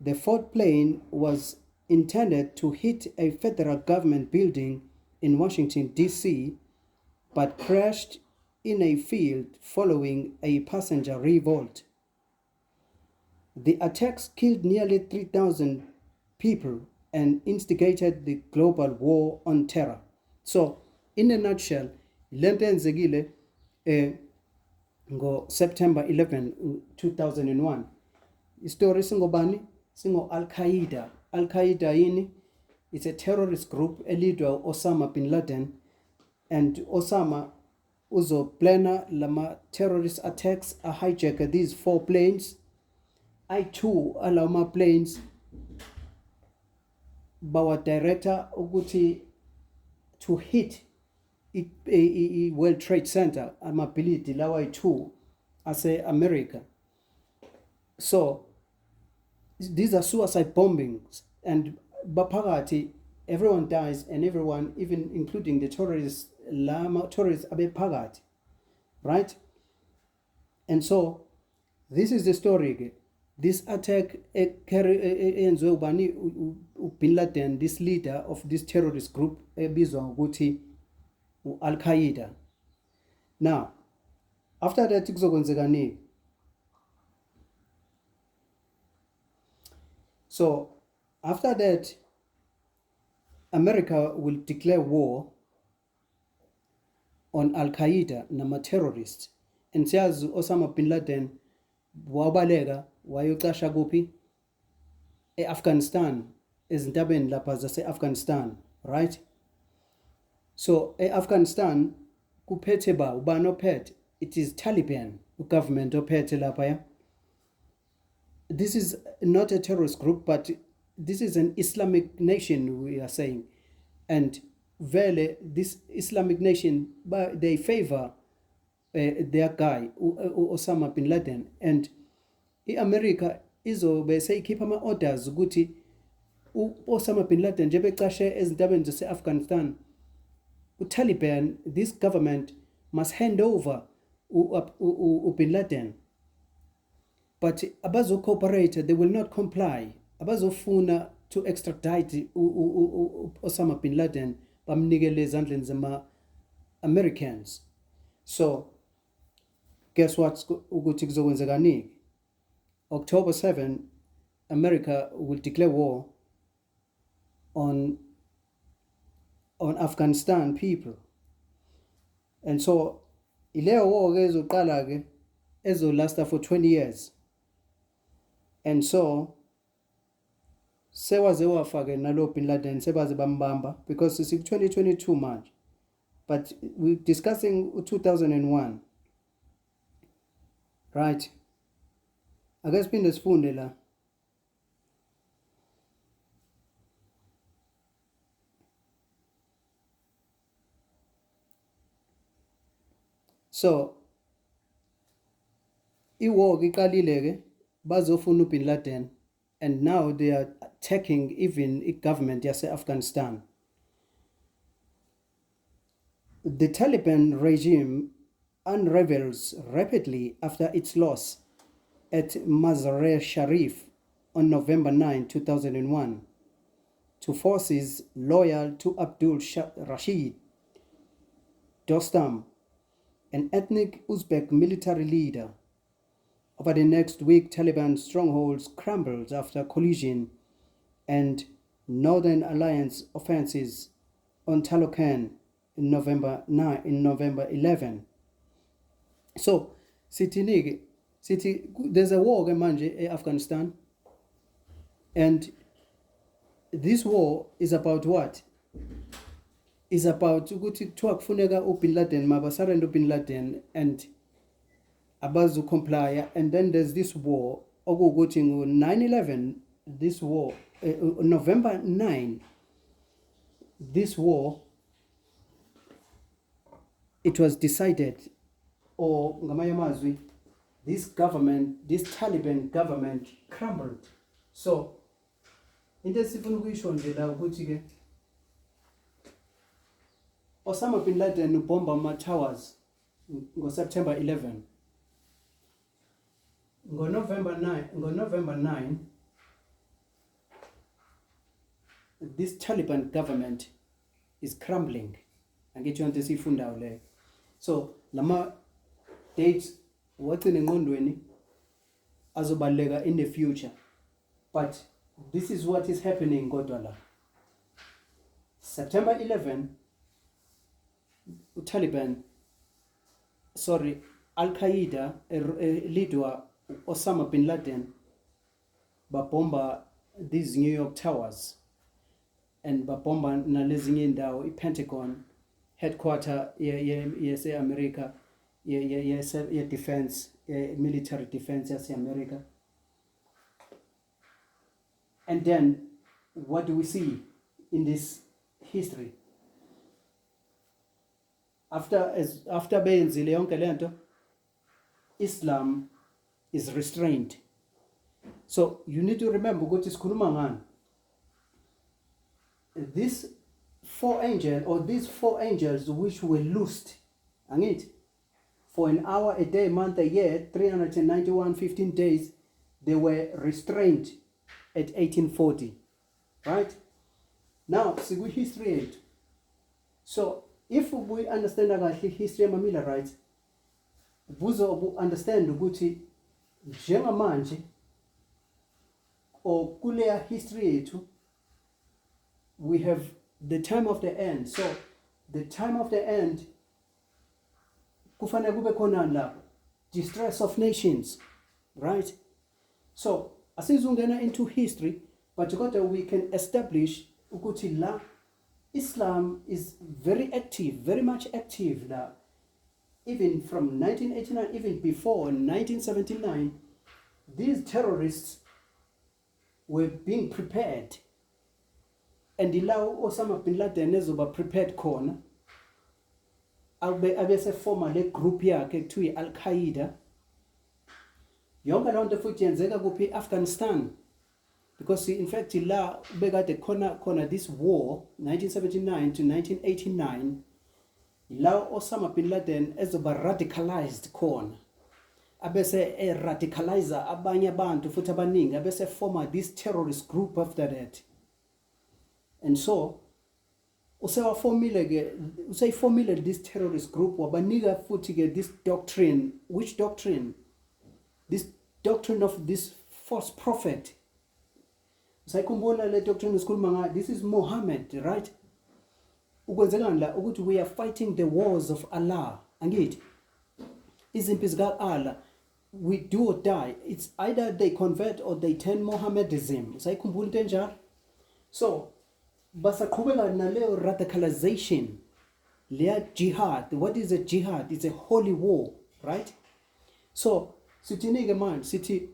The 4th plane was intended to hit a federal government building in Washington, D.C., but crashed in a field following a passenger revolt. The attacks killed nearly 3,000 people and instigated the global war on terror. So, in a nutshell, lento yenzekile ngo-September 11, 2001. Istory singobani? Singo Al-Qaeda. Al-Qaeda yini? It's a terrorist group elidwa Osama bin Laden, and Osama uzoplana lama terrorist attacks a hijack these 4 planes. I2 alama planes bawa director ukuthi to hit World Trade Center amability lawa I2 ase America. So these are suicide bombings, and baphakathi everyone dies, and everyone, even including the terrorists, abe phakathi, right? And so this is the story. This attack enziwe ubani Bin Laden, this leader of this terrorist group ebizwa ngokuthi Al-Qaeda. Now, after that kuzokwenzekani? So after that, America will declare war on Al-Qaeda nama terrorists. And siyazi Osama bin Laden wabaleka wayocasha kuphi? E-Afghanistan, ezintabeni lapha zase-Afghanistan, right? So e-Afghanistan kuphethe ubani ophethe? It is Taliban, government ophethe lapha ya. This is not a terrorist group, but this is an Islamic nation, we are saying. And vele, this Islamic nation, they favor their guy, Osama bin Laden. And i-America izobe seyikhipha ama-orders ukuthi Osama bin Laden nje becashe ezintabeni zase-Afghanistan, u-Taliban, this government must hand over bin Laden. But abazo cooperate, they will not comply. Abazofuna to extradite Osama bin Laden bamnikele ezandleni zama-Americans. So guess what ukuthi kuzokwenzekani? October 7, America will declare war on Afghanistan people. And so ileyo war ke ezoqala ke ezolasta for 20 years. And so sewaze wafake nalo bin Laden sebaze bambamba because it's 2022 manje. But we're discussing 2001. Right? Ake siphinde sifunde la. So iwar iqalile ke bazofuna uBin Laden, and now they are attacking even government yase Afghanistan. The Taliban regime unravels rapidly after its loss at Mazar-e-Sharif on November 9, 2001 to forces loyal to Abdul Rashid Dostum, an ethnic Uzbek military leader. Over the next week, Taliban strongholds crumbled after collision and Northern Alliance offensives on Taloqan in November 11. So, there's a war in Afghanistan, and this war is about what? Is about ukuthi kuthiwa kufuneka uBin Laden mabasarenda uBin Laden and abazu comply, and then there's this war okuwukuthi ngo 9/11 this war November 9 this war it was decided, or ngamanye amazwi this Taliban government crumbled. So into esifuna ukuyisho nje la ukuthi ke Osama bin Laden ubomba ama-towers ngo September 11. Ngo November 9 this Taliban government is crumbling. Angithi yonke siyifundayo le. So lama dates wagcina engqondweni azobaleka in the future, but this is what is happening kodwa la. September 11 Al-Qaeda leader Osama bin Laden babomba these New York towers and babomba nalezinye indawo i-Pentagon headquarter yase America ye defense military defense yase America. And then what do we see in this history? After beyenzile yonke lento, Islam is restrained. So you need to remember ukuthi sikhuluma ngani. These four angels which were loosed, angithi, for an hour, a day, month, a year, 391, 15 days, they were restrained at 1840. Right? Now, sikwi history yethu. So if we understand kahle history yama-Millerites, buzobu understand ukuthi njengamanje or kuleya history yethu we have the time of the end. So the time of the end kufanele kube khona lapho distress of nations, right? So asizungena into history, but kodwa we can establish ukuthi la Islam is very active, very much active now. Even from 1989, even before 1979, these terrorists were being prepared. And ilaw Osama bin Laden ezoba prepared khona abese forma le group yakhe kuthiwa Al-Qaeda. Yonke loo nto futhi yenzeka kuphi Afghanistan, because in fact la bekade khona this war 1979 to 1989 la Osama bin Laden ezoba radicalized khona abese radicalizer abanye abantu futhi abaningi abese forma this terrorist group after that. And so usayifomile this terrorist group wabanika futhi ke this doctrine. Which doctrine? This doctrine of this false prophet. Sayikhumbula le doctrine esikhuluma ngayo, this is Muhammad, right? Ukwenzekani la ukuthi we are fighting the wars of Allah. Angithi izimpi zika-Allah, we do or die. It's either they convert or they turn Mohammedism. Sayikhumbula into enjalo. So basaqhubeka naleyo radicalization, leya jihad. What is a jihad? It's a holy war, right? So sithini-ke manje sithi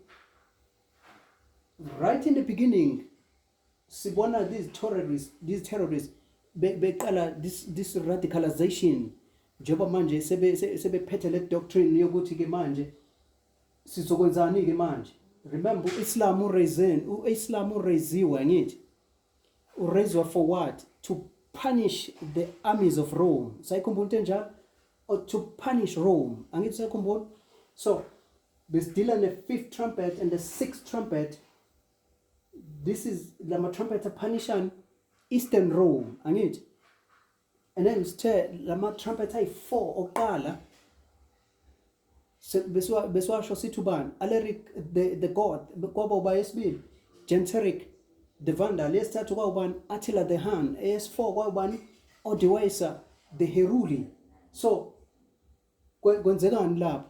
right in the beginning sibona these terrorists beqala this radicalization njengoba manje sebephethe le doctrine yokuthi ke manje sizokwenzani ke manje. Remember Islam ureziwe ngithi urezwa for what? To punish the armies of Rome. Sayikhumbula into enjalo, or to punish Rome. Angithi sayikhumbula. So besidila ne fifth trumpet and the sixth trumpet. This is lama trumpet punishing Eastern Rome, angithi. And then lama trumpet ayi-4 oqala beswasho sithi Alaric the god kwaba uba yesibili, Genseric the Vandal, lesithathu kwawubani Attila the Hun, AS4 kwawubani Odoacer the Heruli. So kwenzekani lapho?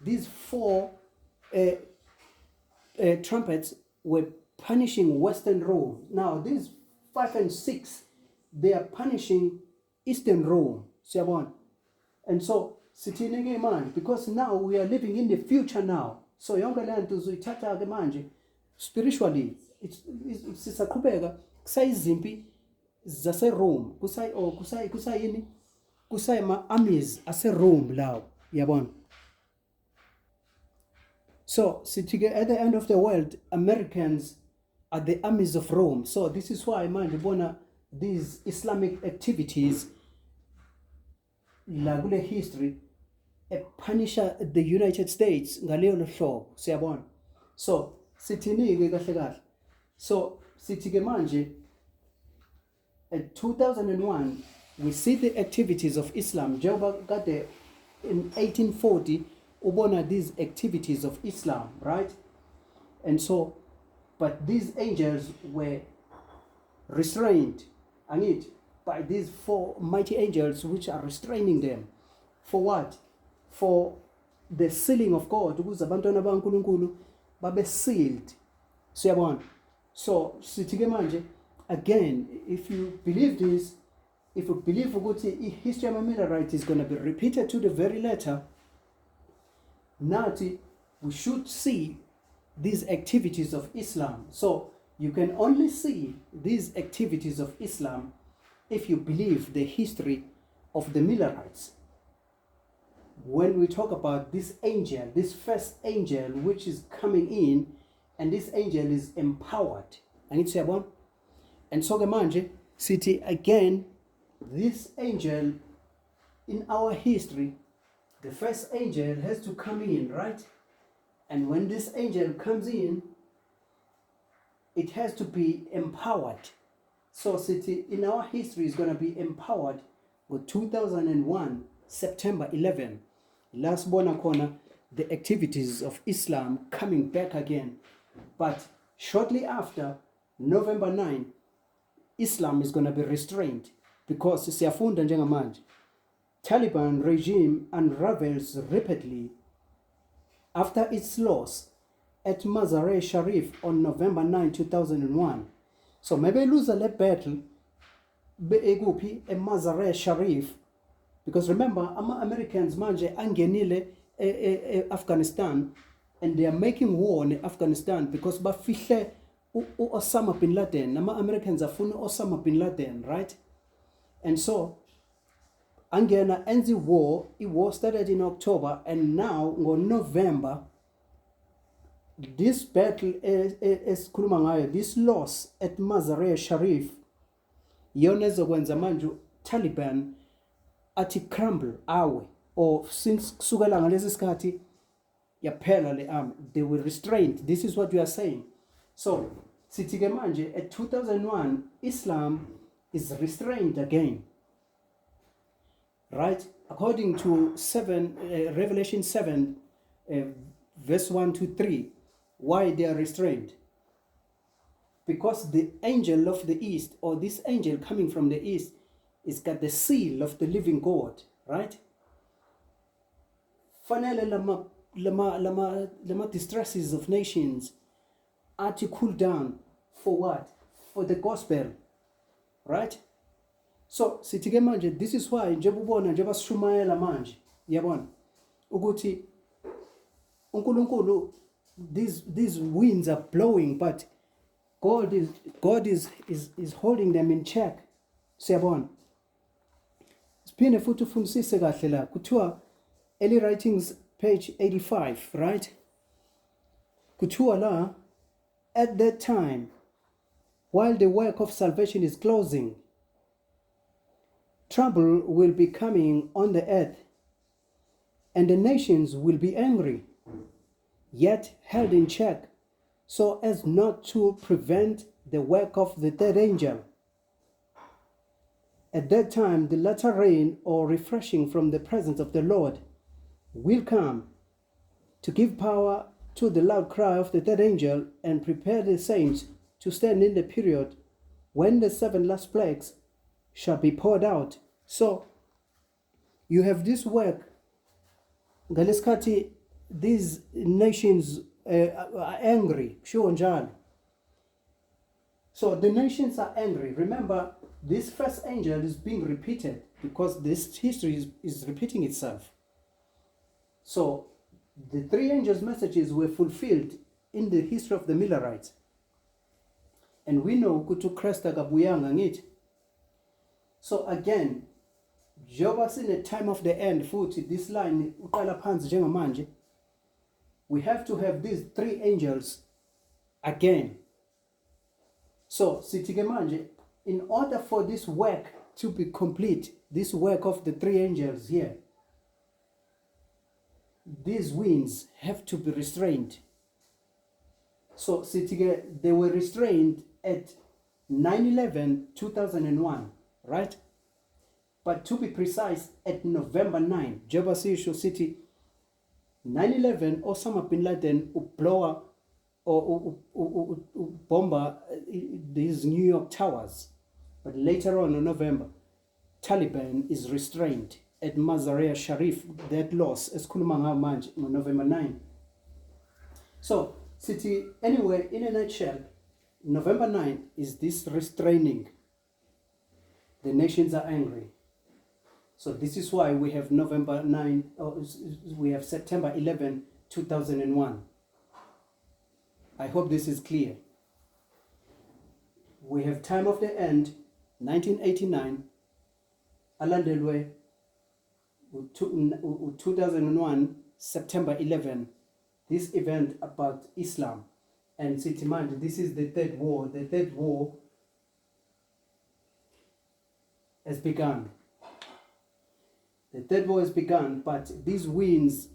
These 4 trumpets were punishing Western Rome. Now these 5 and 6, they are punishing Eastern Rome. Siyabona? And so sithini-ke manje, because now we are living in the future now. So yonke le nto uzuyithatha-ke manje spiritually. Sisaqhubeka kusayizimpi zase-Rome, kusayini, kusayama-armies ase-Rome lawo, yabona. So sithi-ke at the end of the world, Americans are the armies of Rome. So this is why manje bona these Islamic activities la kule history punisha the United States ngaleyo hlobo, siyabona. So sithini-ke kahle kahle. So sithi-ke manje at 2001 we see the activities of Islam njengoba kade in 1840 ubona these activities of Islam, right? And so but these angels were restrained, angithi, by these 4 mighty angels which are restraining them. For what? For the sealing of God, ukuze abantwana bakaNkulunkulu babe sealed. Siyabona? So sithi-ke manje again, if you believe this, if you believe ukuthi history yama-Millerite is going to be repeated to the very letter, Nati, we should see these activities of Islam. So you can only see these activities of Islam if you believe the history of the Millerites. When we talk about this angel, this first angel which is coming in, and this angel is empowered. And so manje city again, this angel in our history, the first angel has to come in, right? And when this angel comes in, it has to be empowered. So city in our history is going to be empowered with 2001 September 11. Last bona corner, the activities of Islam coming back again. But shortly after November 9, Islam is going to be restrained because siyafunda njengamanje Taliban regime unravels rapidly after its loss at Mazar-e Sharif on November 9, 2001. So maybe lose a battle be'ekupi e Mazar-e Sharif, because remember Americans manje angenile Afghanistan, and they are making war in Afghanistan because bafihle Osama bin Laden. Americans afuna Osama bin Laden, right? And so angena enzi war, it was started in October, and now in November this battle is this loss at Mazar-e Sharif yona ezokwenza manje Taliban ati crumble awe, or since kusukela ngalesi sikhathi yaphela le army, they were restrained. This is what we are saying. So sithi-ke manje at 2001 Islam is restrained again, right? According to Revelation 7 verse 1 to 3, Why they are restrained? Because the angel of the east, or this angel coming from the east, is got the seal of the living God, right? Fanele lama distresses of nations are to cool down for what? For the gospel, right? So sithi-ke manje, this is why njebubona njengoba sishumayela manje, yabona ukuthi uNkulunkulu, these winds are blowing, but God is holding them in check. Siyabona. Siphinde futhi ufundisise kahle la kuthiwa early writings page 85, right? Kuthiwa la, at that time, while the work of salvation is closing, trouble will be coming on the earth, and the nations will be angry, yet held in check, so as not to prevent the work of the third angel. At that time, the latter rain, or refreshing from the presence of the Lord, will come to give power to the loud cry of the third angel and prepare the saints to stand in the period when the 7 last plagues shall be poured out. So you have this work. Ngalesikhathi these nations are angry. Sure, njalo. So the nations are angry. Remember, this first angel is being repeated because this history is repeating itself. So the 3 angels' messages were fulfilled in the history of the Millerites. And we know ukuthi uKresta kabuyanga ngithi. So again, njengoba in the time of the end futhi this line uqala phansi njengamanje, we have to have these 3 angels again. So sithi-ke manje, in order for this work to be complete, this work of the 3 angels here, these winds have to be restrained. So sithi-ke, they were restrained at 9/11/2001, right? But to be precise, at November 9, njengoba sisho sithi 9/11, Osama bin Laden ublowa or bomber these New York towers. But later on November, Taliban is restrained at Mazar-e Sharif, that loss, esikhuluma ngayo manje, on November 9. So, city, anyway, in a nutshell, November 9 is this restraining. The nations are angry. So this is why we have November 9, we have September 11, 2001. I hope this is clear. We have time of the end, 1989, alandelwe 2001, September 11, this event about Islam. And Sitimand, this is the third war. The third war has begun. The third war has begun, but these winds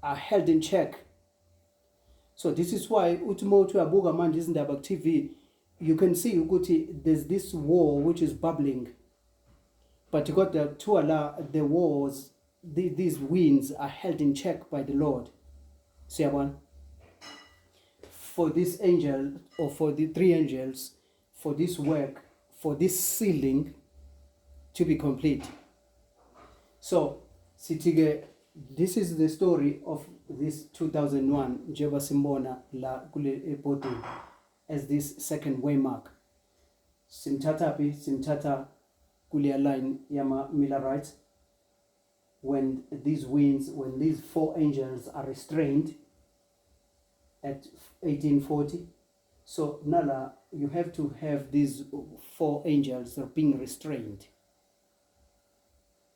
are held in check. So this is why Utimoto Abuga manje izindaba TV, you can see ukuthi there's this war which is bubbling. But you got the wars, these winds are held in check by the Lord. Siyabona? For this angel, or for the 3 angels, for this work, for this sealing to be complete. So, Sitige, this is the story of this 2001 njengoba simbona la kule ebhodini as this second waymark. Simtata kulia line yama Millerites, when these winds, when these 4 angels are restrained at 1840. So Nala, you have to have these 4 angels are being restrained.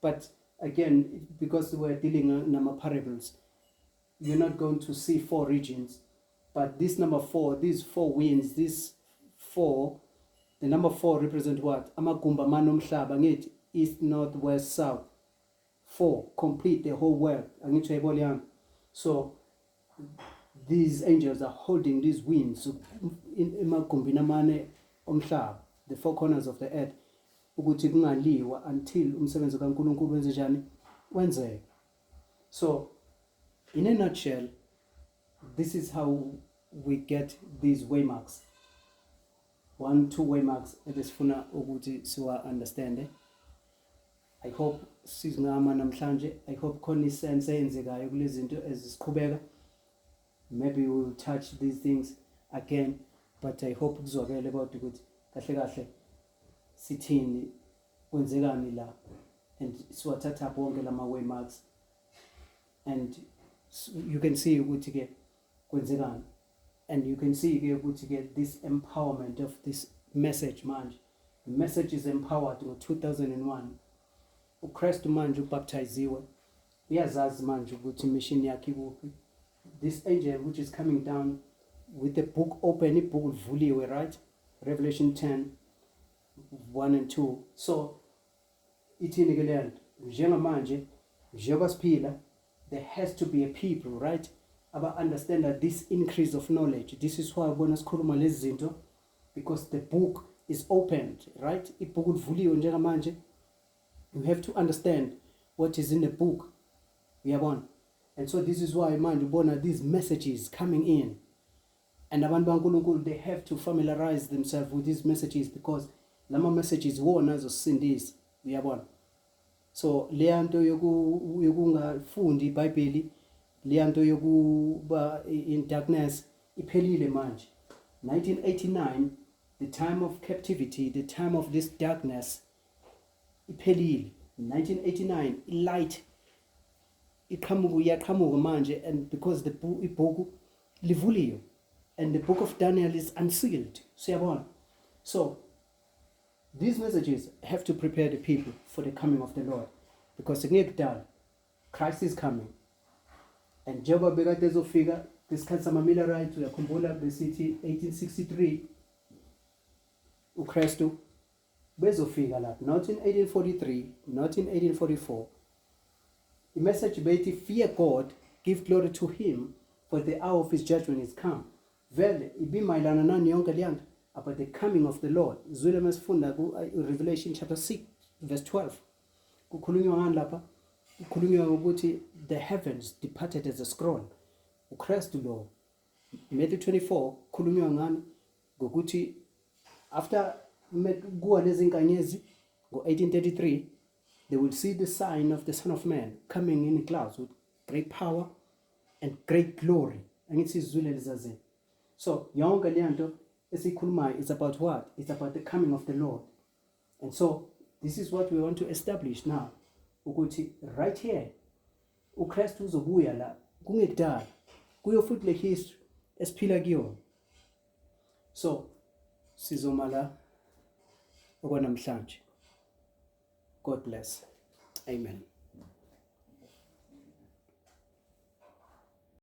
But again, because we're dealing with number parables, you're not going to see 4 regions. But this number 4, these 4 winds, these 4, the number 4 represent what? Amagumba manomhlaba ngithi east, north, west, south. 4 complete the whole world. So these angels are holding these winds in emagumbini amane omhlaba, the 4 corners of the earth, ukuthi kungaliwa until umsebenzi kaNkulunkulu wenze njani wenzeke. So in a nutshell, this is how we get these waymarks. 1-2 waymarks ebesifuna ukuthi siwa understand. I hope sizingama namhlanje. I hope khona isense eyenzekayo kulezi zinto ezisiqhubeka. Maybe we will touch these things again, but I hope kuzwakele kodwa ukuthi kahle kahle sithini kwenzekani la, and siwathatha bonke lama waymarks, and you can see ukuthi ke kwenzekani, and you can see ke ukuthi ke this empowerment of this message manje. The message is empowered in 2001. uKristu manje ubaptiziwe, uyazazi manje ukuthi mission yakhe ikuphi. This angel which is coming down with the book open, ibook livuliwe, right? Revelation 10:1-2. So ithini ke le nto? Njengamanje njengoba siphila, there has to be a people, right, aba understand that this increase of knowledge. This is why ubona sikhuluma lezi zinto, because the book is opened, right? Ibook livuliwe njengamanje. You have to understand what is in the book. Uyabona? And so this is why manje ubona these messages coming in. And abantu baNkulunkulu, they have to familiarize themselves with these messages, because lama messages wona azosindisa. Uyabona? So leyanto yokungafundi iBhayibheli, leyanto yokuba in darkness iphelile manje. 1989, the time of captivity, the time of this darkness iphelile. 1989, light iqhamuka manje, and because the ibook livuliwe, and the book of Daniel is unsealed. Siyabona? So these messages have to prepare the people for the coming of the Lord, because Christ is coming. And njengoba bekade ezofika ngesikhathi sama-Millerite, uyakhumbula besithi 1863 uKristu bezofika lapha, not in 1843, not in 1844. The message bethi, fear God, give glory to him, for the hour of his judgment is come. Vele ibimayelana nani yonke leyanto about the coming of the Lord. Zwile masifunda ku Revelation chapter 6 verse 12. Kukhulunywa ngani lapha? Kukhulunywa ukuthi the heavens departed as a scroll. uKristu lo. Matthew 24 kukhulunywa ngani? Ngokuthi after kuwa lezi nkanyezi ngo-1833, they will see the sign of the Son of Man coming in clouds with great power and great glory. Angithi izwile lizazini. So yonke leyanto esikhulumayo is about what? It's about the coming of the Lord. And so this is what we want to establish now. Ukuthi right here uKristu uzobuya la kungekudala. Kuyo futhi le history esiphila kuyo. So sizoma la okwanamhlanje. God bless. Amen.